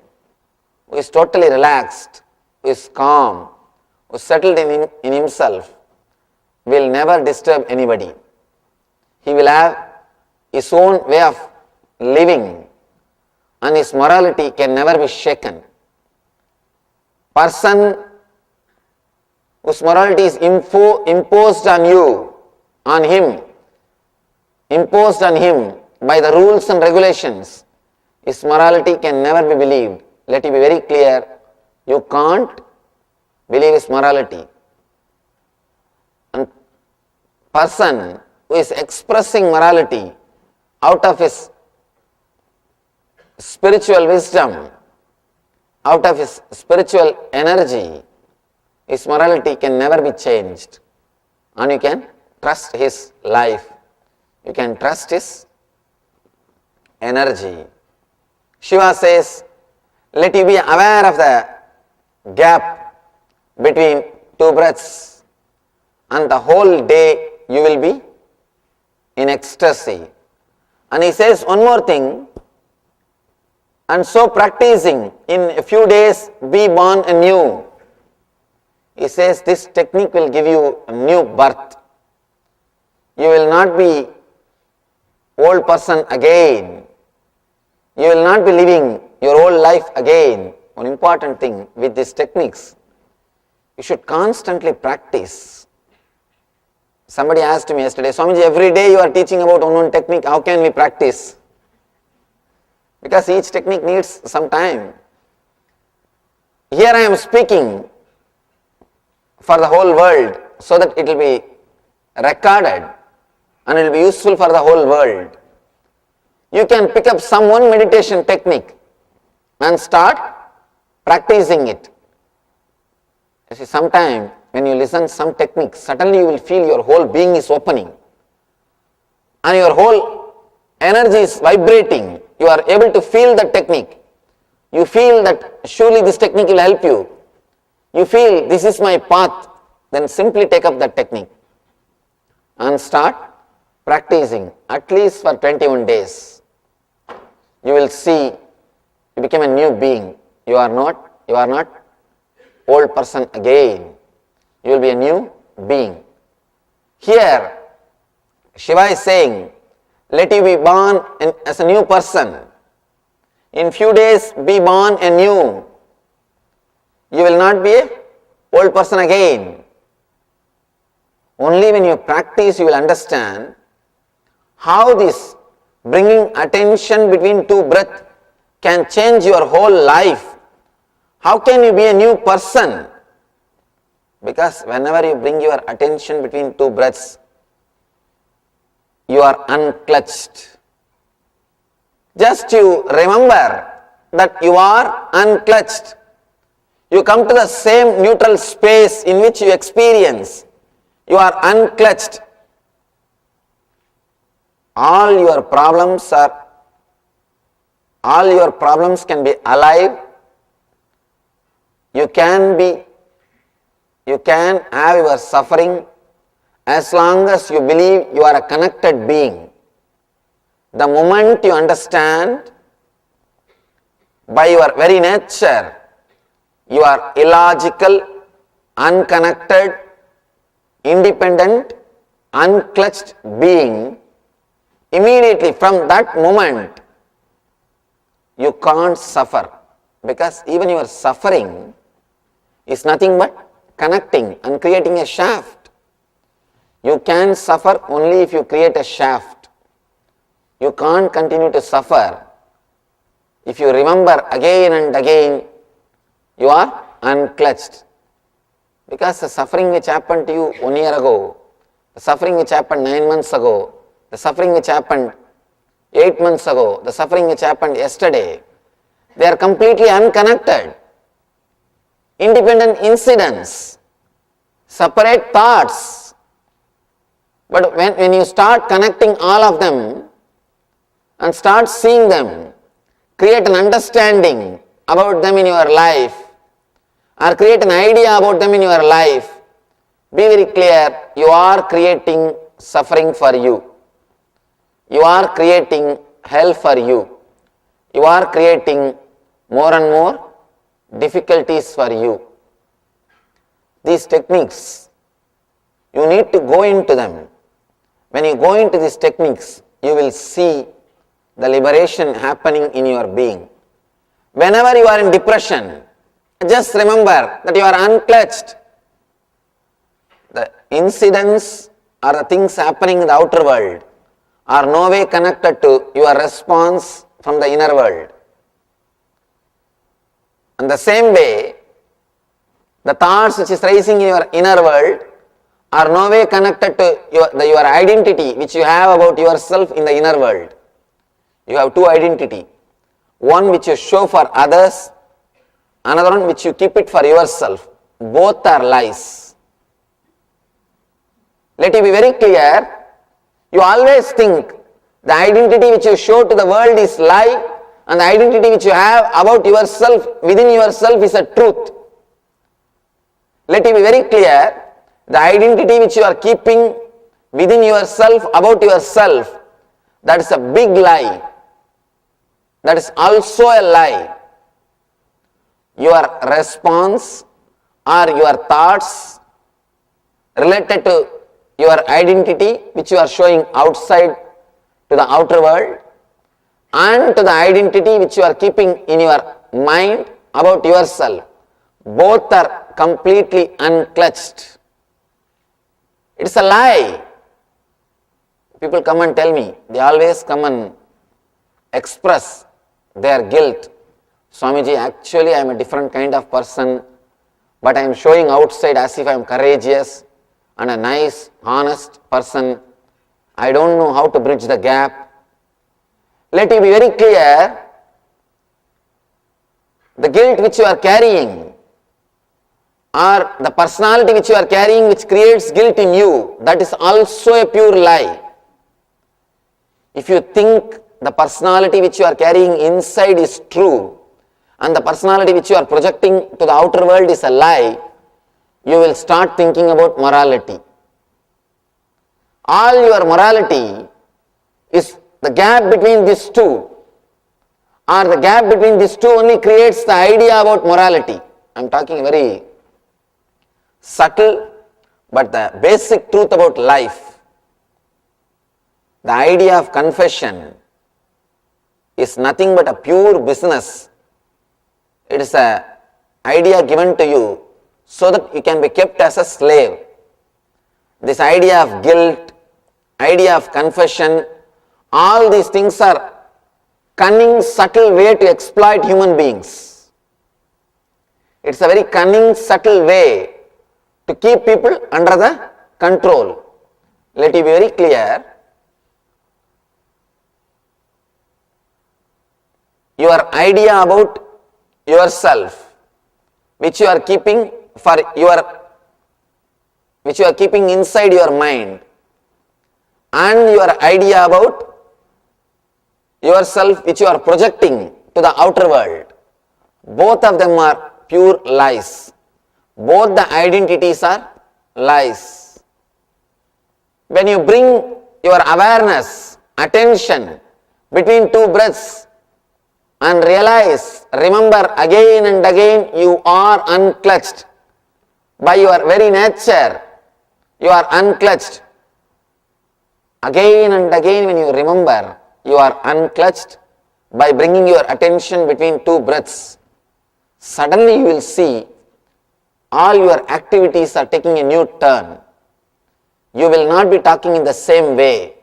Speaker 6: who is totally relaxed, who is calm, who is settled in himself, will never disturb anybody. He will have his own way of living and his morality can never be shaken. Person whose morality is imposed on you, on him, imposed on him by the rules and regulations, his morality can never be believed. Let it be very clear, you can't believe his morality. And person who is expressing morality out of his spiritual wisdom, out of his spiritual energy, his morality can never be changed. And you can trust his life. You can trust his energy. Shiva says, let you be aware of the gap between two breaths, and the whole day you will be in ecstasy. And he says one more thing, and so practicing, in a few days be born anew. He says this technique will give you a new birth. You will not be old person again. You will not be living your old life again. One important thing with these techniques, you should constantly practice. Somebody asked me yesterday, Swamiji, every day you are teaching about one technique, how can we practice? Because each technique needs some time. Here I am speaking for the whole world so that it will be recorded and it will be useful for the whole world. You can pick up some one meditation technique and start practicing it. You see, sometime when you listen some technique, suddenly you will feel your whole being is opening and your whole energy is vibrating. You are able to feel the technique. You feel that surely this technique will help you. You feel this is my path, then simply take up that technique and start practicing at least for 21 days. You will see you become a new being. You are not old person again. You will be a new being. Here, Shiva is saying, let you be born as a new person. In few days, be born anew. You will not be an old person again. Only when you practice, you will understand how this bringing attention between two breaths can change your whole life. How can you be a new person? Because whenever you bring your attention between two breaths, you are unclutched. Just you remember that you are unclutched. You come to the same neutral space in which you experience. You are unclutched. All your problems can be alive. You can have your suffering as long as you believe you are a connected being. The moment you understand by your very nature you are illogical, unconnected, independent, unclutched being, immediately from that moment you can't suffer, because even your suffering is nothing but connecting and creating a shaft. You can suffer only if you create a shaft. You can't continue to suffer if you remember again and again you are unclutched. Because the suffering which happened to you 1 year ago, the suffering which happened 9 months ago, the suffering which happened 8 months ago, the suffering which happened yesterday, they are completely unconnected. Independent incidents, separate thoughts. But when you start connecting all of them and start seeing them, create an understanding about them in your life, or create an idea about them in your life, be very clear, you are creating suffering for you. You are creating hell for you. You are creating more and more difficulties for you. These techniques, you need to go into them. When you go into these techniques, you will see the liberation happening in your being. Whenever you are in depression, just remember that you are unclutched. The incidents or the things happening in the outer world are no way connected to your response from the inner world. In the same way, the thoughts which is rising in your inner world are no way connected to your identity which you have about yourself in the inner world. You have two identity. One which you show for others, another one which you keep it for yourself. Both are lies. Let it be very clear, you always think the identity which you show to the world is lie, and the identity which you have about yourself, within yourself, is a truth. Let it be very clear, the identity which you are keeping within yourself, about yourself, that is a big lie. That is also a lie. Your response or your thoughts related to your identity which you are showing outside to the outer world, and to the identity which you are keeping in your mind about yourself, both are completely unclutched. It's a lie. People come and tell me, they always come and express their guilt. Swamiji, actually I am a different kind of person, but I am showing outside as if I am courageous and a nice, honest person. I don't know how to bridge the gap. Let it be very clear, the guilt which you are carrying or the personality which you are carrying which creates guilt in you, that is also a pure lie. If you think the personality which you are carrying inside is true and the personality which you are projecting to the outer world is a lie, you will start thinking about morality. All your morality is the gap between these two, or the gap between these two only creates the idea about morality. I am talking very subtle but the basic truth about life. The idea of confession is nothing but a pure business. It is an idea given to you so that you can be kept as a slave. This idea of guilt, idea of confession, all these things are cunning, subtle way to exploit human beings. It's a very cunning, subtle way to keep people under the control. Let it be very clear. Your idea about yourself, which you are keeping inside your mind, and your idea about yourself which you are projecting to the outer world, both of them are pure lies. Both the identities are lies. When you bring your awareness, attention between two breaths and remember again and again, you are unclutched. By your very nature, you are unclutched. Again and again when you remember, you are unclutched by bringing your attention between two breaths. Suddenly you will see all your activities are taking a new turn. You will not be talking in the same way.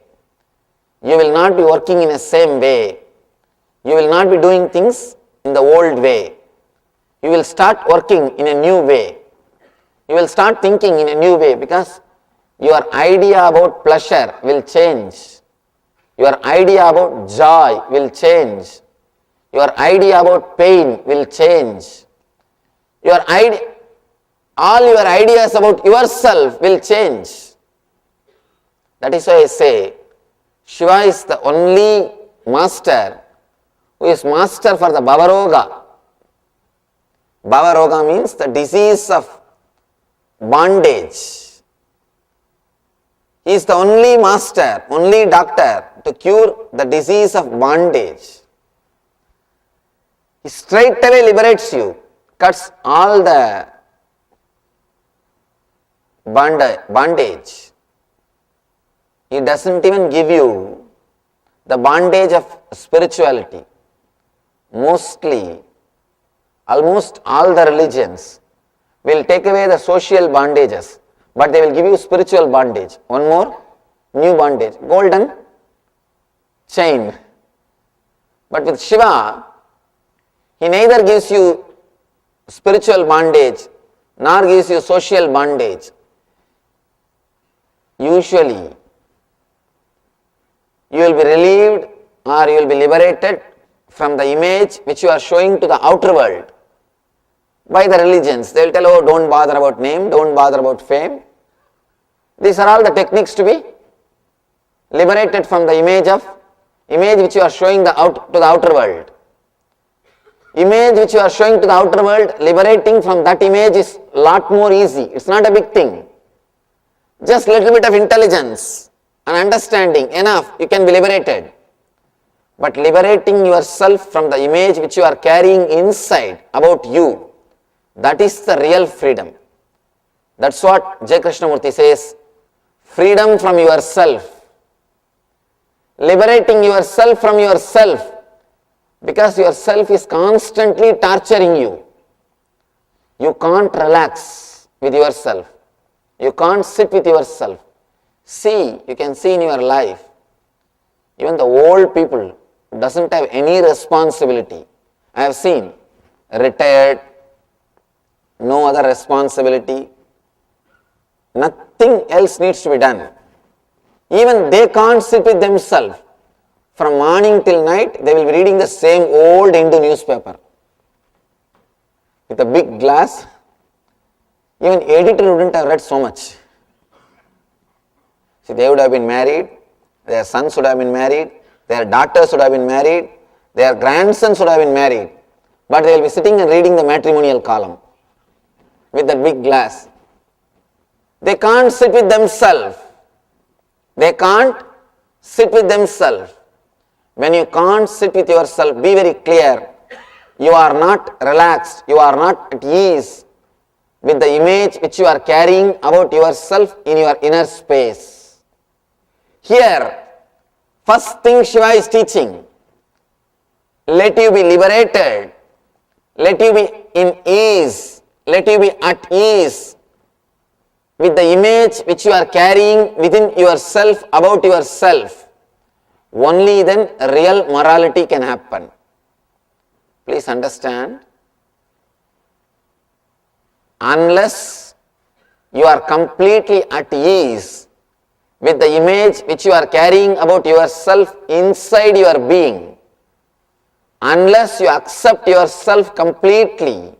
Speaker 6: You will not be working in the same way. You will not be doing things in the old way. You will start working in a new way. You will start thinking in a new way because your idea about pleasure will change. Your idea about joy will change. Your idea about pain will change. All your ideas about yourself will change. That is why I say Shiva is the only master who is master for the Bhavaroga. Bhavaroga means the disease of bondage. He is the only master, only doctor to cure the disease of bondage. He straight away liberates you, cuts all the bondage. He doesn't even give you the bondage of spirituality. Almost all the religions will take away the social bondages, but they will give you spiritual bondage. One more new bondage, golden chain. But with Shiva, he neither gives you spiritual bondage nor gives you social bondage. Usually, you will be relieved or you will be liberated from the image which you are showing to the outer world by the religions. They will tell, oh, don't bother about name, don't bother about fame. These are all the techniques to be liberated from the image which you are showing to the outer world. Image which you are showing to the outer world, liberating from that image is a lot more easy. It's not a big thing. Just little bit of intelligence and understanding, enough, you can be liberated. But liberating yourself from the image which you are carrying inside about you, that is the real freedom. That's what J. Krishnamurti says, freedom from yourself. Liberating yourself from yourself, because yourself is constantly torturing you. You can't relax with yourself. You can't sit with yourself. You can see in your life, even the old people doesn't have any responsibility. I have seen retired, no other responsibility, nothing else needs to be done. Even they can't sit with themselves. from morning till night, they will be reading the same old Hindu newspaper with a big glass. Even editor wouldn't have read so much. See, they would have been married, their sons would have been married, their daughters would have been married, their grandsons would have been married, but they will be sitting and reading the matrimonial column with that big glass. They can't sit with themselves. They can't sit with themselves. When you can't sit with yourself, be very clear. You are not relaxed, you are not at ease with the image which you are carrying about yourself in your inner space. Here, first thing Shiva is teaching, let you be liberated, let you be in ease, let you be at ease with the image which you are carrying within yourself about yourself. Only then real morality can happen. Please understand, unless you are completely at ease with the image which you are carrying about yourself inside your being, unless you accept yourself completely,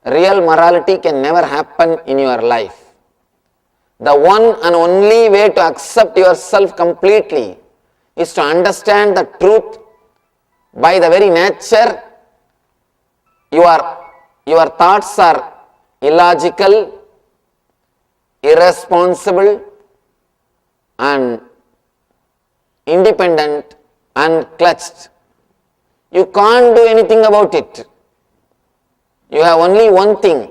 Speaker 6: real morality can never happen in your life. The one and only way to accept yourself completely is to understand the truth by the very nature. Your thoughts are illogical, irresponsible, and independent and clutched. You can't do anything about it. You have only one thing.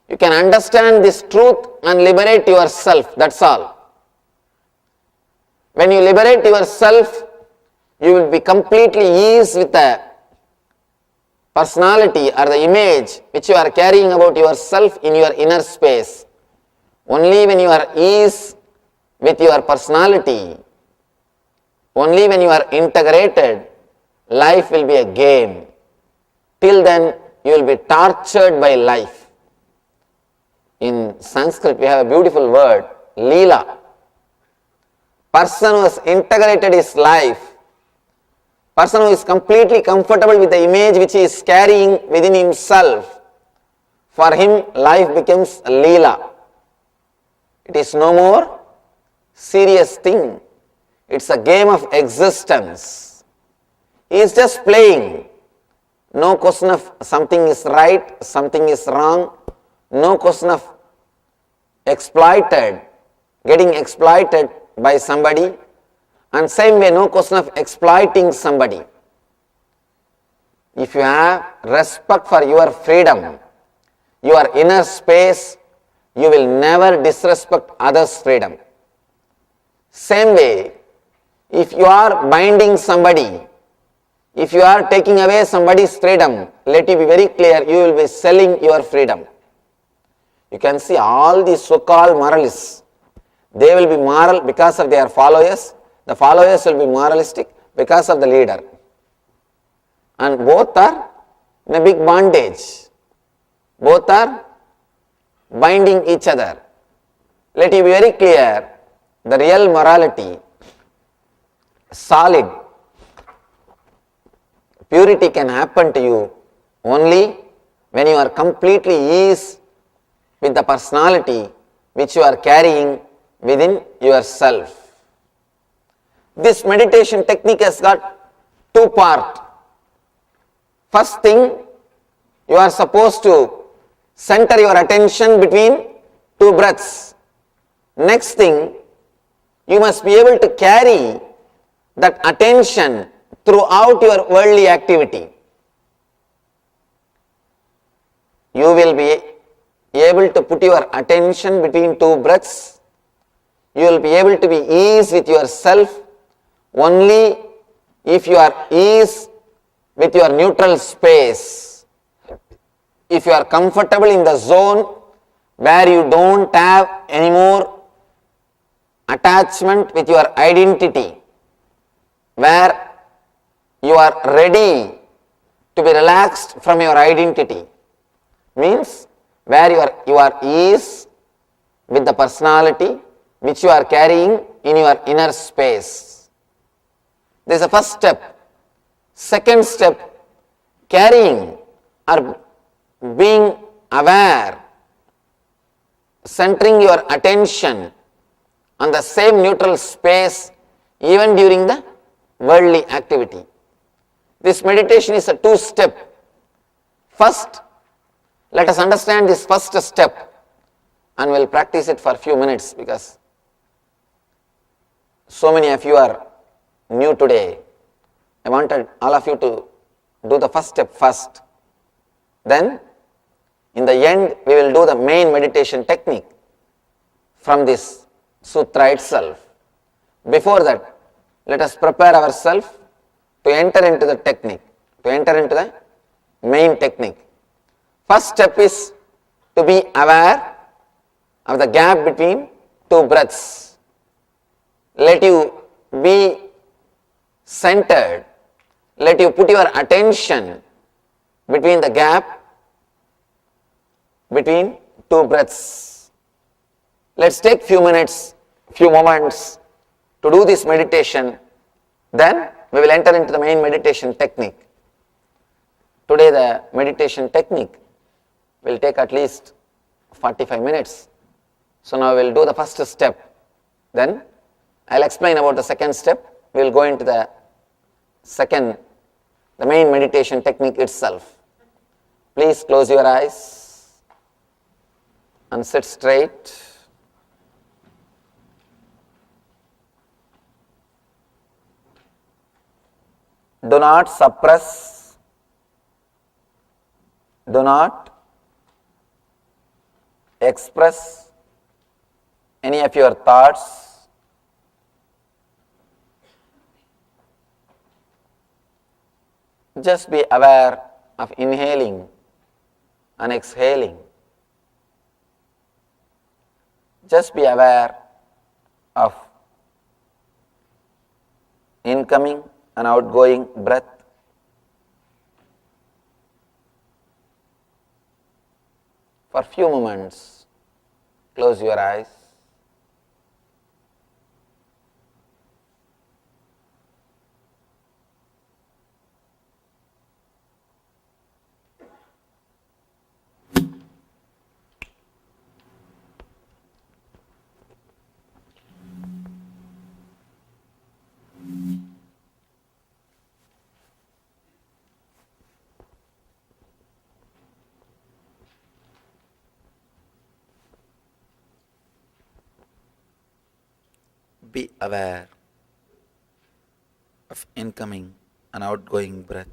Speaker 6: You can understand this truth and liberate yourself, that's all. When you liberate yourself, you will be completely eased with the personality or the image which you are carrying about yourself in your inner space. Only when you are eased with your personality, only when you are integrated, life will be a game. Till then, you will be tortured by life. In Sanskrit, we have a beautiful word, Leela. Person who has integrated his life, person who is completely comfortable with the image which he is carrying within himself, for him life becomes Leela. It is no more serious thing. It's a game of existence. He is just playing. No question of something is right, something is wrong. No question of getting exploited by somebody, and same way no question of exploiting somebody. If you have respect for your freedom, your inner space, you will never disrespect others' freedom. Same way, if you are binding somebody, if you are taking away somebody's freedom, let it be very clear, you will be selling your freedom. You can see all these so-called moralists, they will be moral because of their followers, the followers will be moralistic because of the leader. And both are in a big bondage. Both are binding each other. Let it be very clear, the real morality, solid, purity can happen to you only when you are completely eased with the personality which you are carrying within yourself. This meditation technique has got two parts. First thing, you are supposed to center your attention between two breaths. Next thing, you must be able to carry that attention throughout your worldly activity. You will be able to put your attention between two breaths. You will be able to be eased with yourself only if you are eased with your neutral space. If you are comfortable in the zone where you don't have any more attachment with your identity, where you are ready to be relaxed from your identity, means where you are eased with the personality which you are carrying in your inner space. This is the first step. Second step, carrying or being aware, centering your attention on the same neutral space even during the worldly activity. This meditation is a two-step. First, let us understand this first step and we will practice it for a few minutes because so many of you are new today. I wanted all of you to do the first step first. Then, in the end, we will do the main meditation technique from this sutra itself. Before that, let us prepare ourselves to enter into the technique, to enter into the main technique. First step is to be aware of the gap between two breaths. Let you be centered. Let you put your attention between the gap between two breaths. Let's take few minutes, few moments to do this meditation. Then we will enter into the main meditation technique. Today the meditation technique will take at least 45 minutes. So now we will do the first step. Then I will explain about the second step. We will go into the main meditation technique itself. Please close your eyes and sit straight. Do not suppress, do not express any of your thoughts. Just be aware of inhaling and exhaling. Just be aware of incoming and outgoing breath. For few moments, close your eyes. Be aware of incoming and outgoing breath.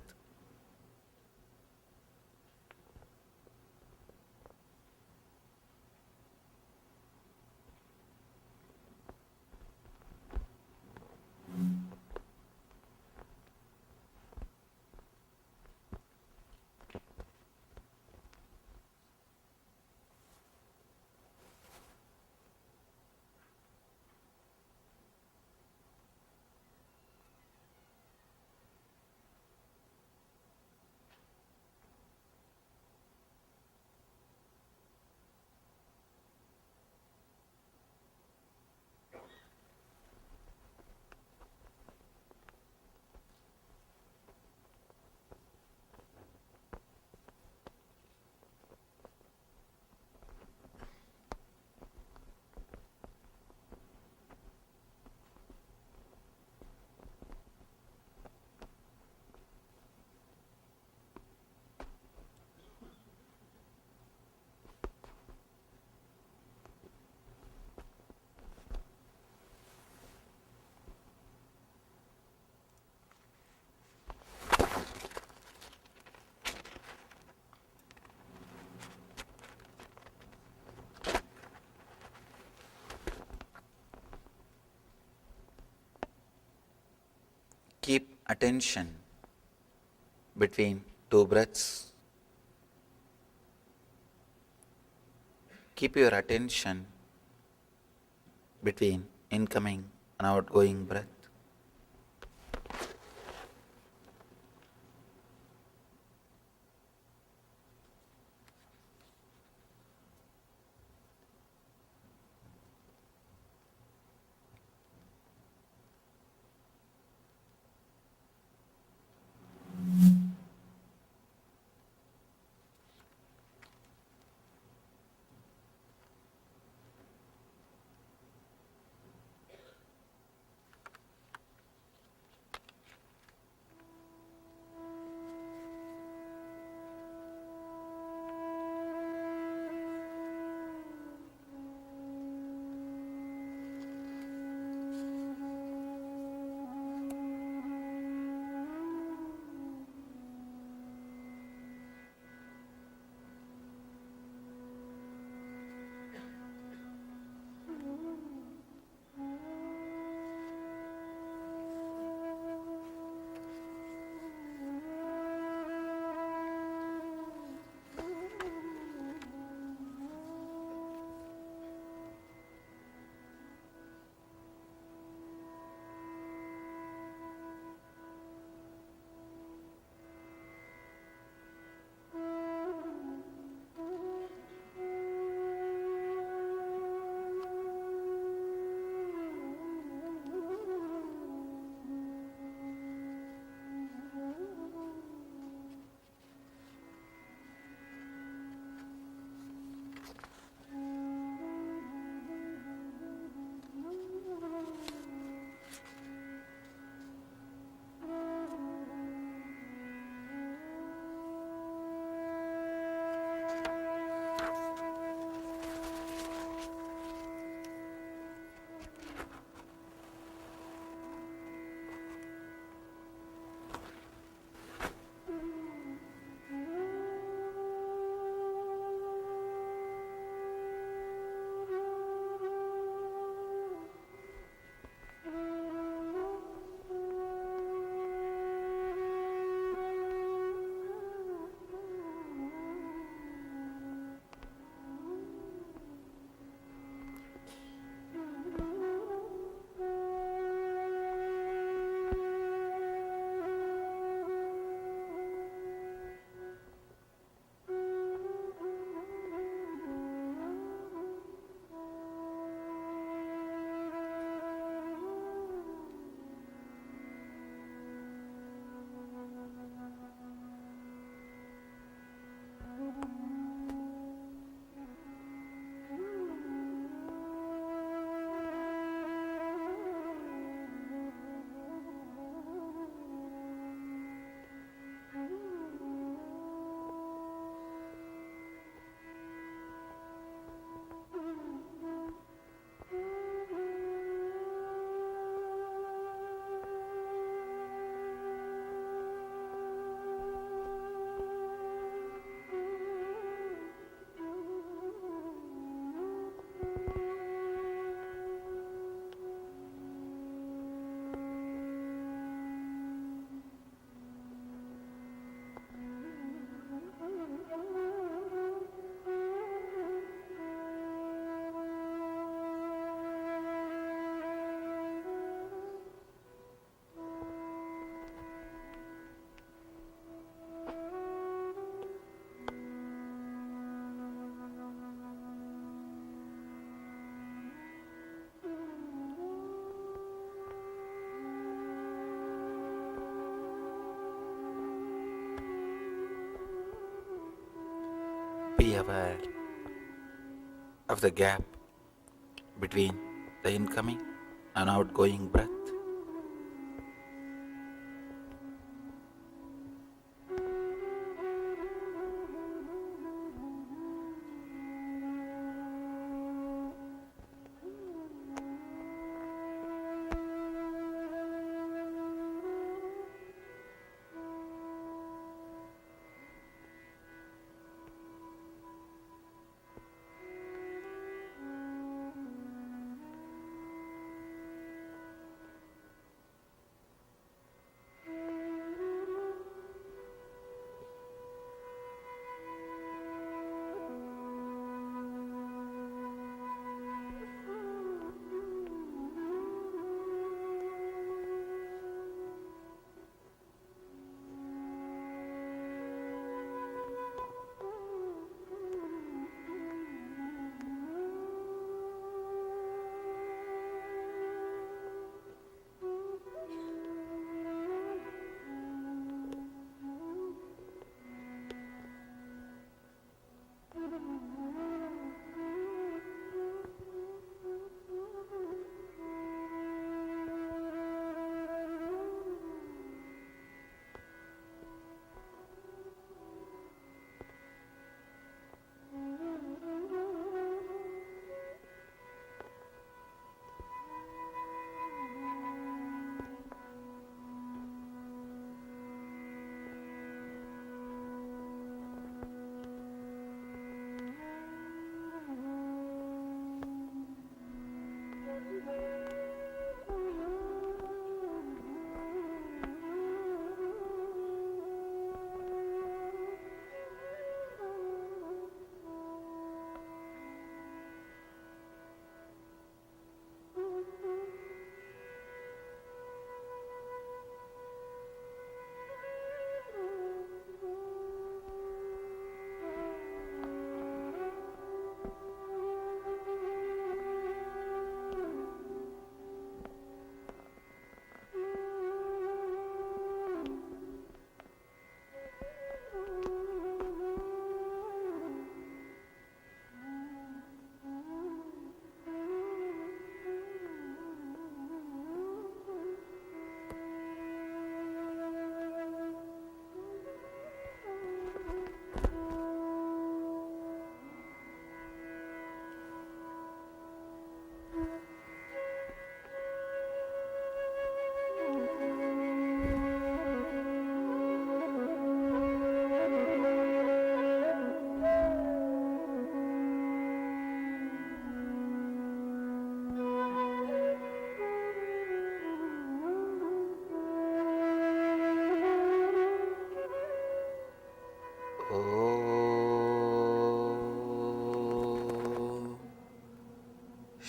Speaker 6: Keep attention between two breaths. Keep your attention between incoming and outgoing breath.
Speaker 5: aware of the gap between the incoming and outgoing breath.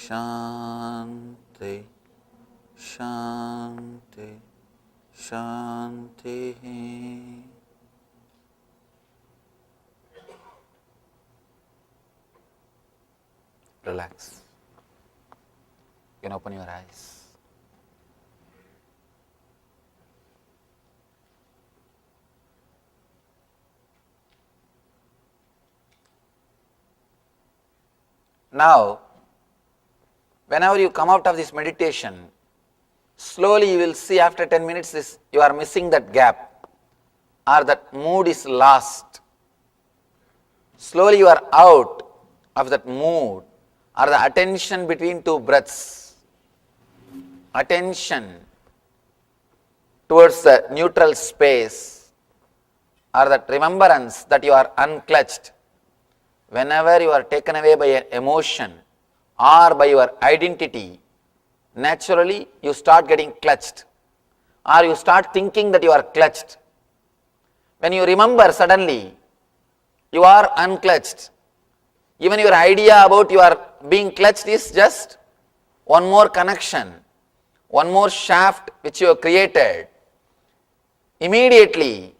Speaker 5: Shanti, Shanti, Shanti. Relax. You can open your eyes. Now, whenever you come out of this meditation, slowly you will see after 10 minutes you are missing that gap or that mood is lost. Slowly you are out of that mood or the attention between two breaths. Attention towards the neutral space or that remembrance that you are unclutched. Whenever you are taken away by an emotion or by your identity, naturally you start getting clutched or you start thinking that you are clutched. When you remember suddenly, you are unclutched. Even your idea about you are being clutched is just one more connection, one more shaft which you have created. Immediately,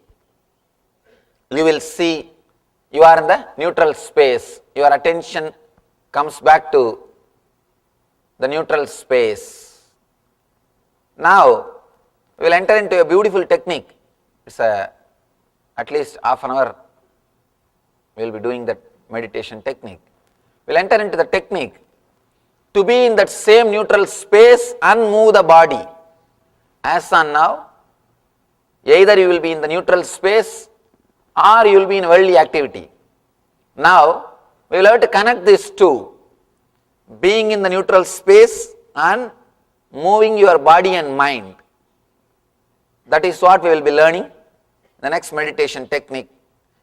Speaker 5: you will see you are in the neutral space. Your attention comes back to the neutral space. Now, we will enter into a beautiful technique. It's at least half an hour we will be doing that
Speaker 6: meditation technique. We'll enter into the technique to be in that same neutral space and move the body. As on now, either you will be in the neutral space or you will be in worldly activity. Now, we will have to connect these two, being in the neutral space and moving your body and mind. That is what we will be learning the next meditation technique,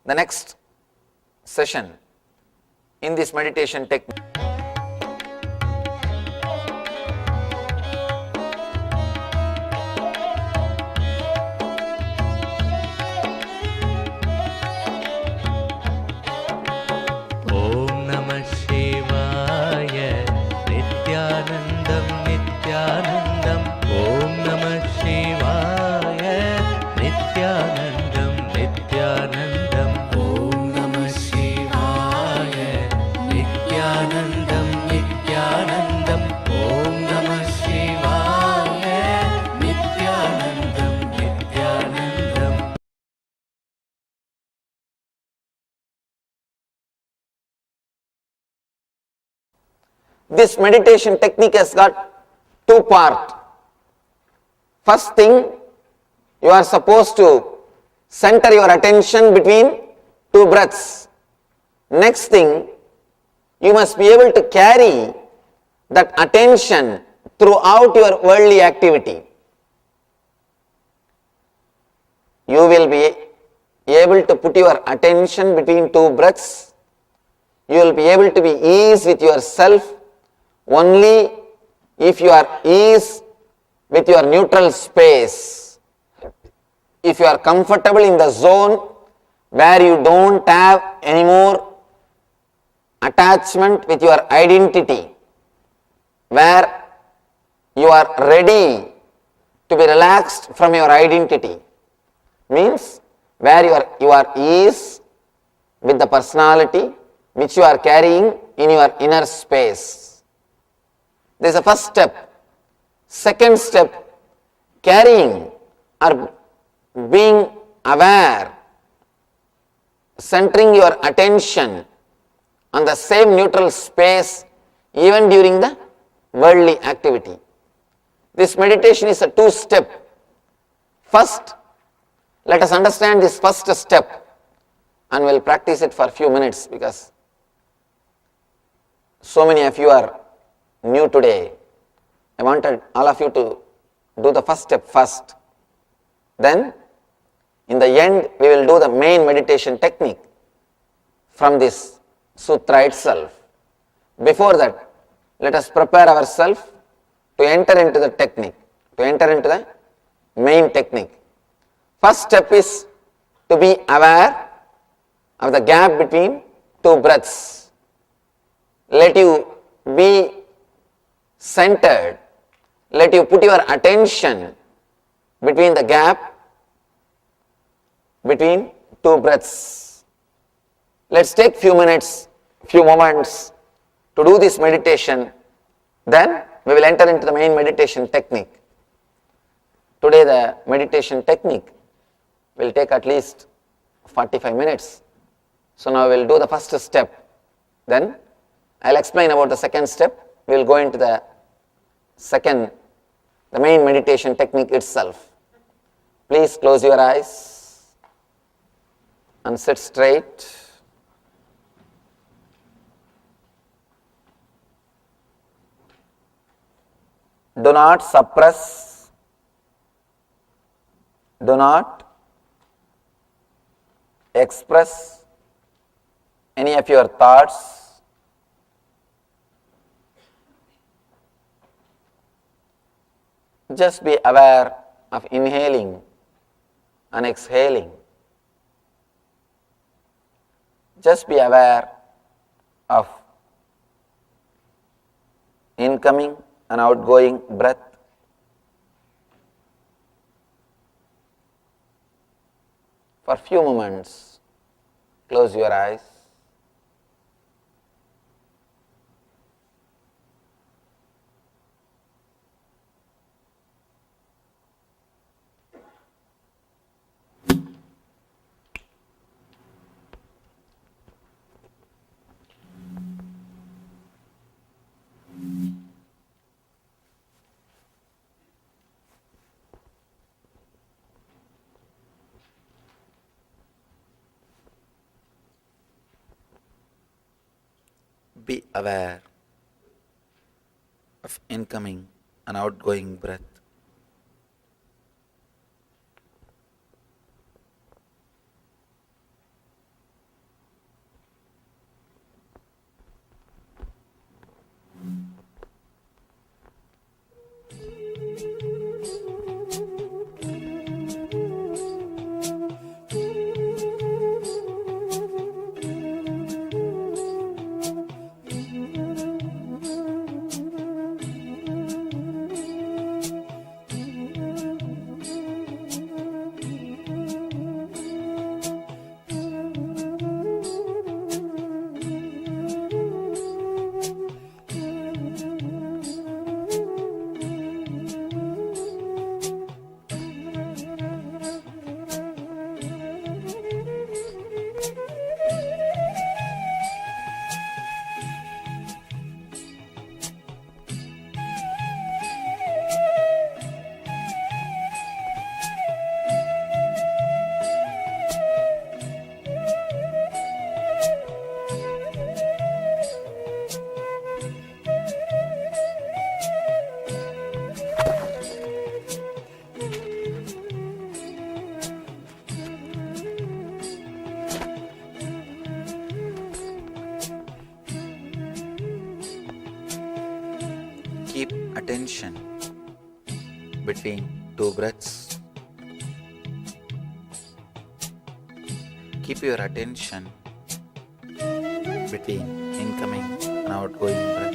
Speaker 6: the next session in this meditation technique.
Speaker 7: Om Namah Shivaya Nithyanandam Nithyanandam Om Namah Shivaya Nithyanandam Nithyanandam Om Namah Shivaya Nithyanandam Nithyanandam Om Namah Shivaya Nithyanandam Nithyanandam.
Speaker 6: This meditation technique has got two parts. First thing, you are supposed to center your attention between two breaths. Next thing, you must be able to carry that attention throughout your worldly activity. You will be able to put your attention between two breaths. You will be able to be ease with yourself only if you are ease with your neutral space. If you are comfortable in the zone where you don't have any more attachment with your identity, where you are ready to be relaxed from your identity, means where you are ease with the personality which you are carrying in your inner space. This is the first step. Second step, carrying or being aware, centering your attention on the same neutral space even during the worldly activity. This meditation is a two-step. First, let us understand this first step and we will practice it for a few minutes because so many of you are new today. I wanted all of you to do the first step first. Then, in the end, we will do the main meditation technique from this sutra itself. Before that, let us prepare ourselves to enter into the technique, to enter into the main technique. First step is to be aware of the gap between two breaths. Let you be centered. Let you put your attention between the gap between two breaths. Let's take few minutes, few moments to do this meditation. Then we will enter into the main meditation technique. Today the meditation technique will take at least 45 minutes. So now we will do the first step. Then I will explain about the second step. We will go into the main meditation technique itself. Please close your eyes and sit straight. Do not suppress, do not express any of your thoughts. Just be aware of inhaling and exhaling. Just be aware of incoming and outgoing breath. For a few moments, close your eyes. be aware of incoming and outgoing breath. Keep attention between two breaths. Keep your attention between incoming and outgoing breath.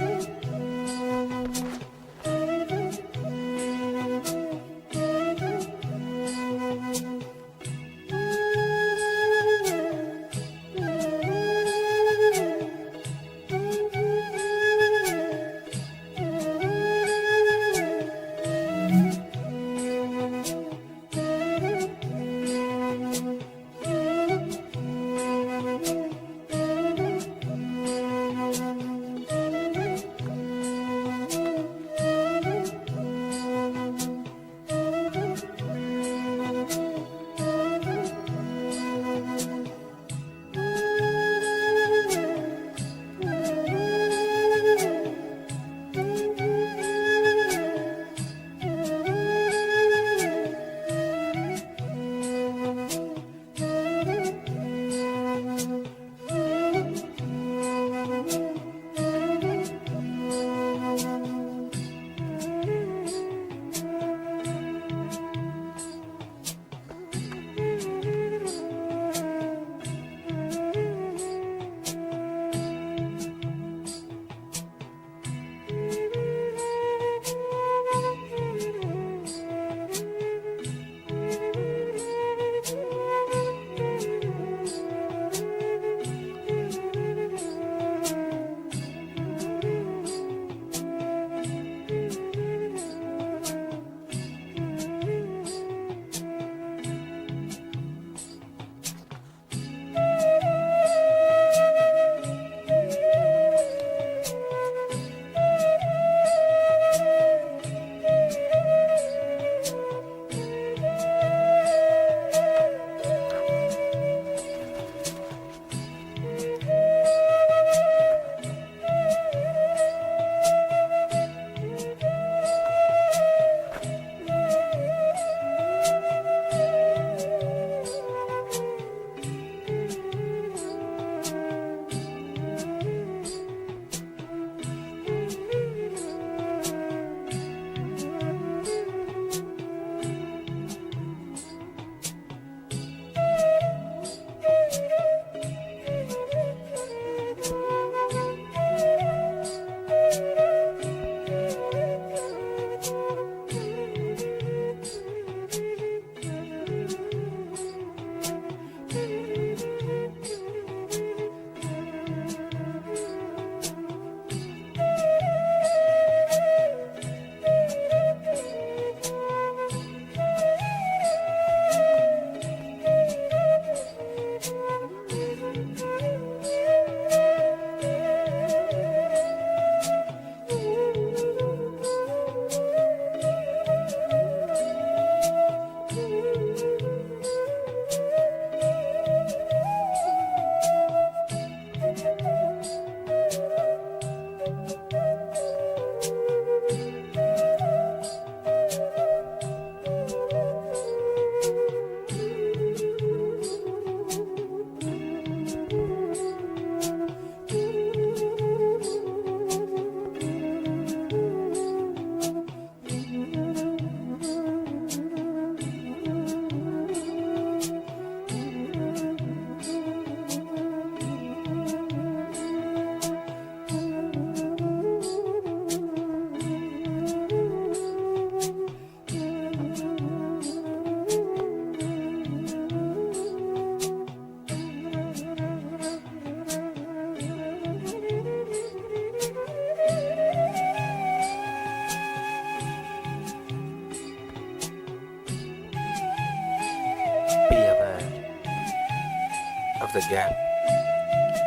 Speaker 6: What's the gap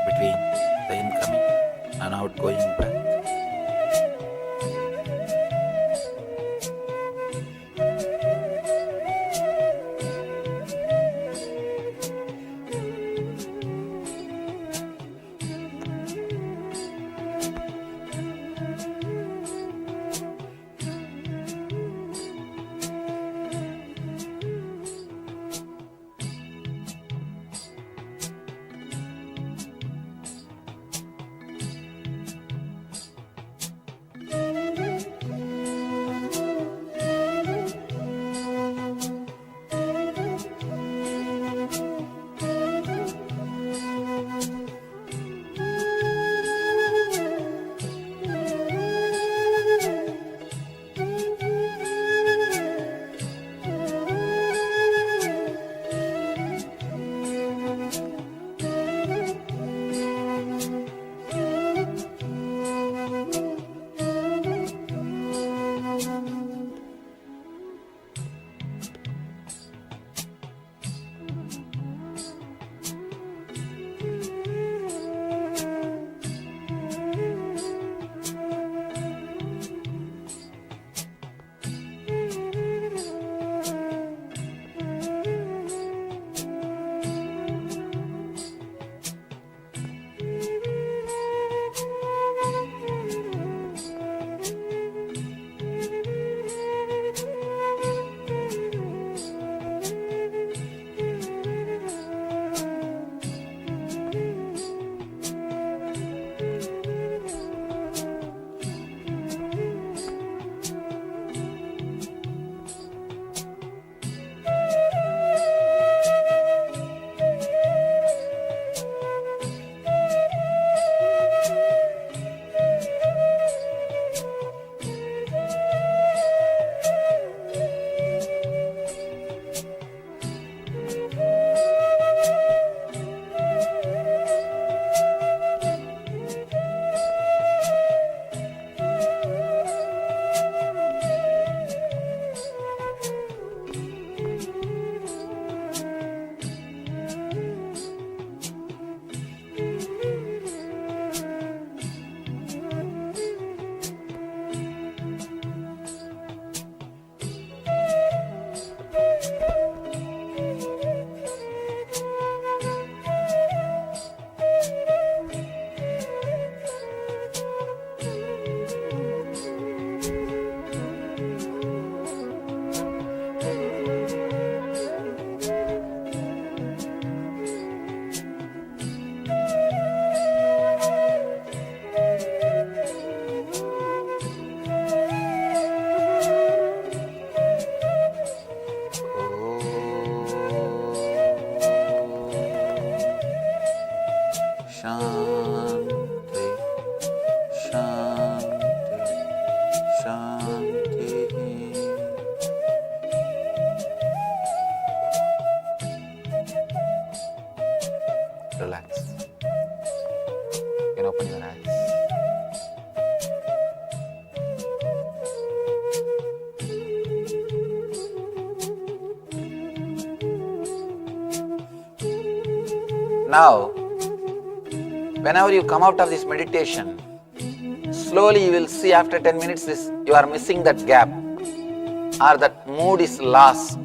Speaker 6: between the incoming and outgoing breath? Relax. You can open your eyes. Now, whenever you come out of this meditation, slowly you will see after 10 minutes you are missing that gap or that mood is lost.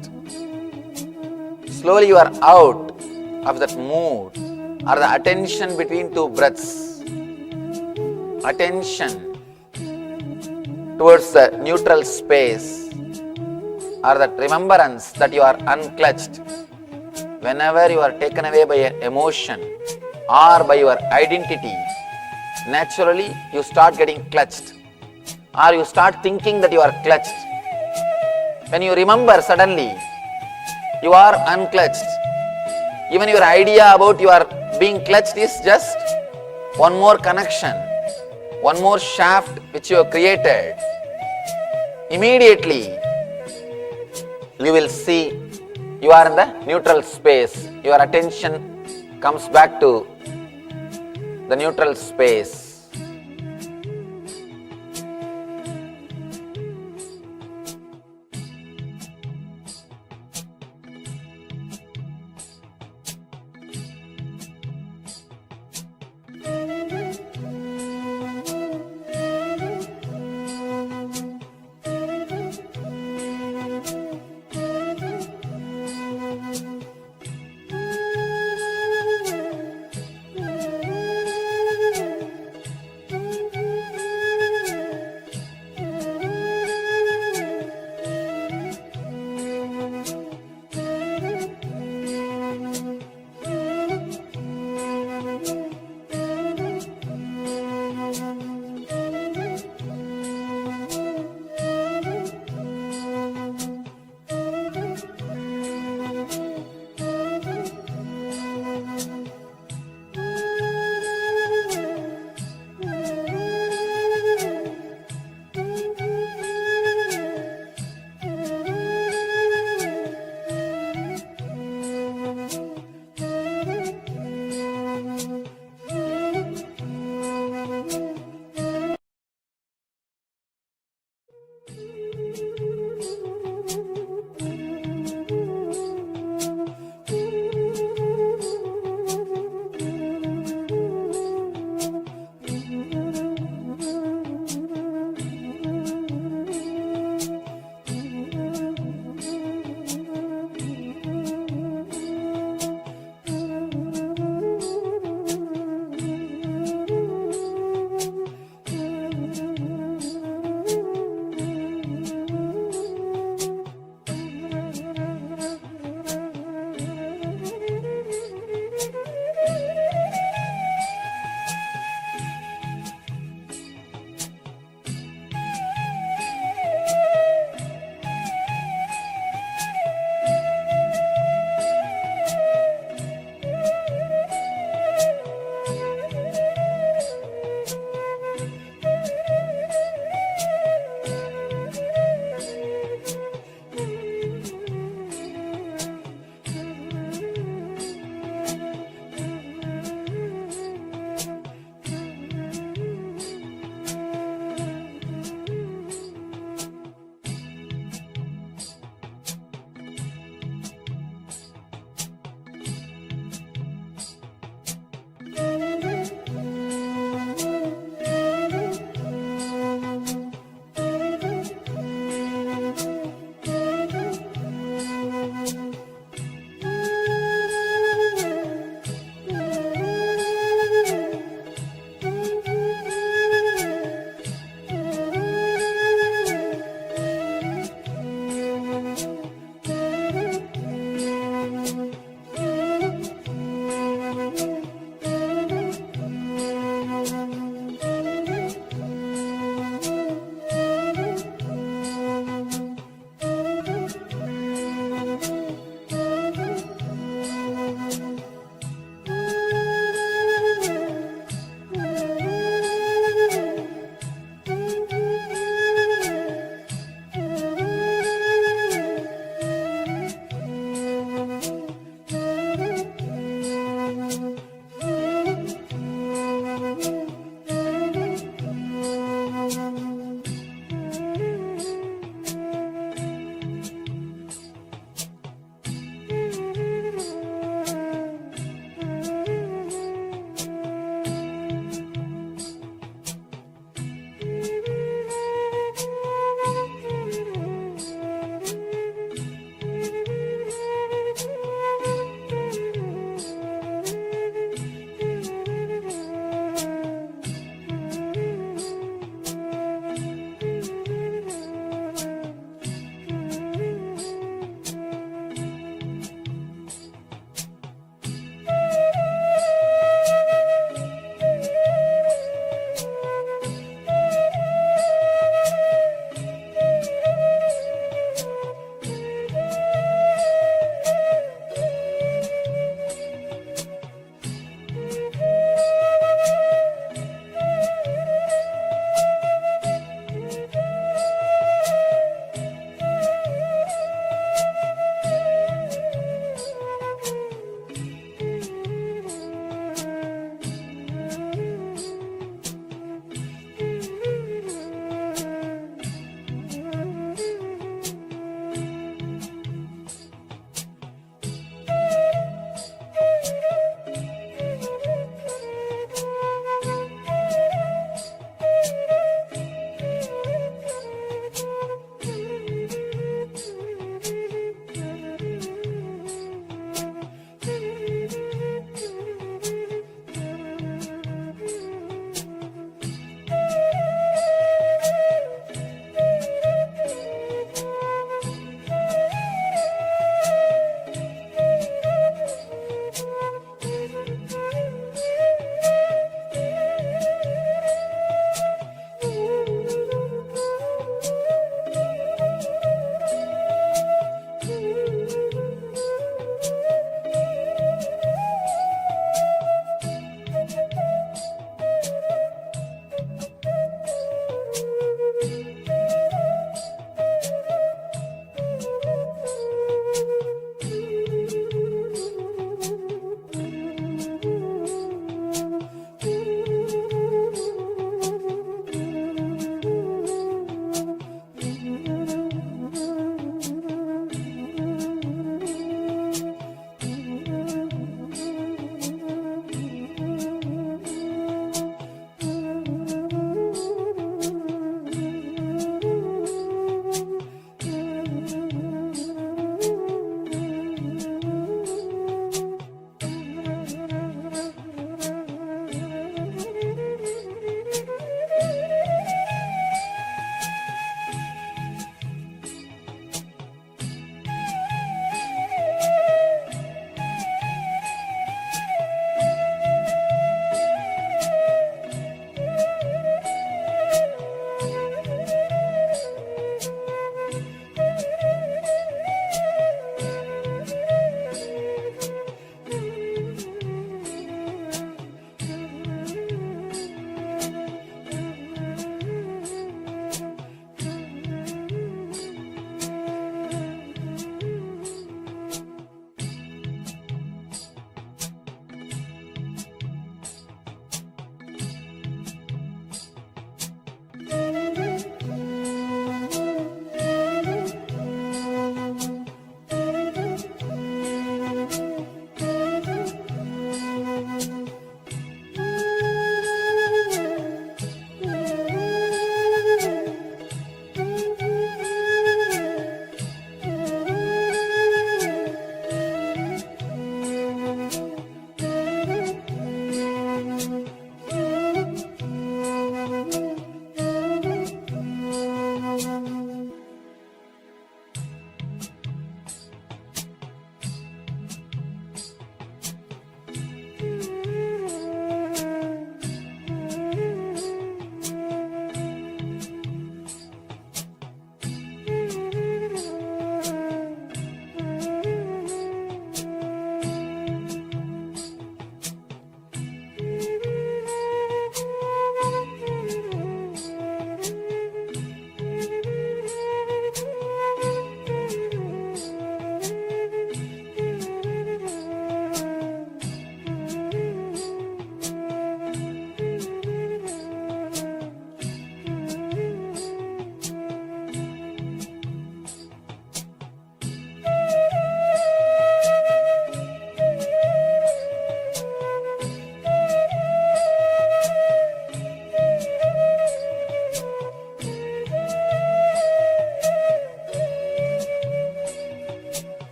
Speaker 6: Slowly you are out of that mood or the attention between two breaths. Attention towards the neutral space or that remembrance that you are unclutched. Whenever you are taken away by an emotion or by your identity, naturally you start getting clutched or you start thinking that you are clutched. When you remember suddenly, you are unclutched. Even your idea about you are being clutched is just one more connection, one more shaft which you have created. Immediately, you will see you are in the neutral space. Your attention comes back to the neutral space.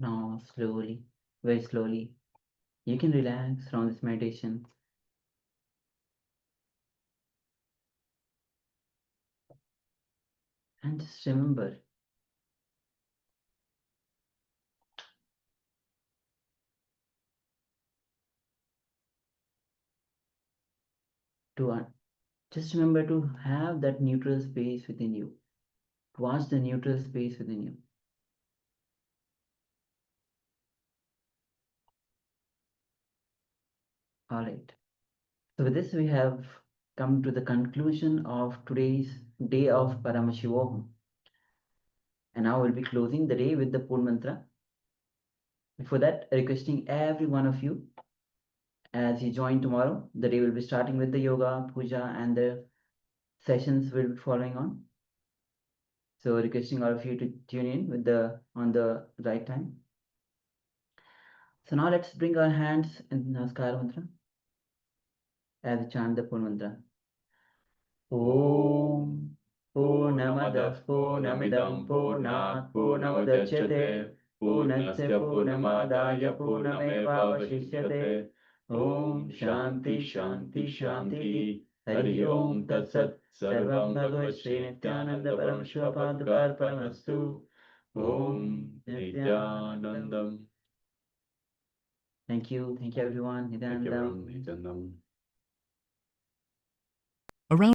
Speaker 4: Now, slowly, very slowly, you can relax from this meditation. And just remember to just remember to have that neutral space within you. Watch the neutral space within you. All right. So with this, we have come to the conclusion of today's day of Paramashivoham. And now we'll be closing the day with the Pur Mantra. Before that, requesting every one of you, as you join tomorrow, the day will be starting with the yoga, puja, and the sessions will be following on. So requesting all of you to tune in with on the right time. So now let's bring our hands in Namaskar Mantra as we chant the Pur Mantra. Om Purnamadah Purnamidam Purnat Purnamudachyate Purnasya Purnamadaya Purnamevavashishyate. Om Shanti Shanti Shanti. Hari Om Tat Sat. Sarvam Bhagavad Shri Nithyananda Paramashivoham Paramastu. Om Nithyanandam. Thank you everyone.
Speaker 3: Thank you,
Speaker 4: Nithyanandam.
Speaker 3: Nithyanandam.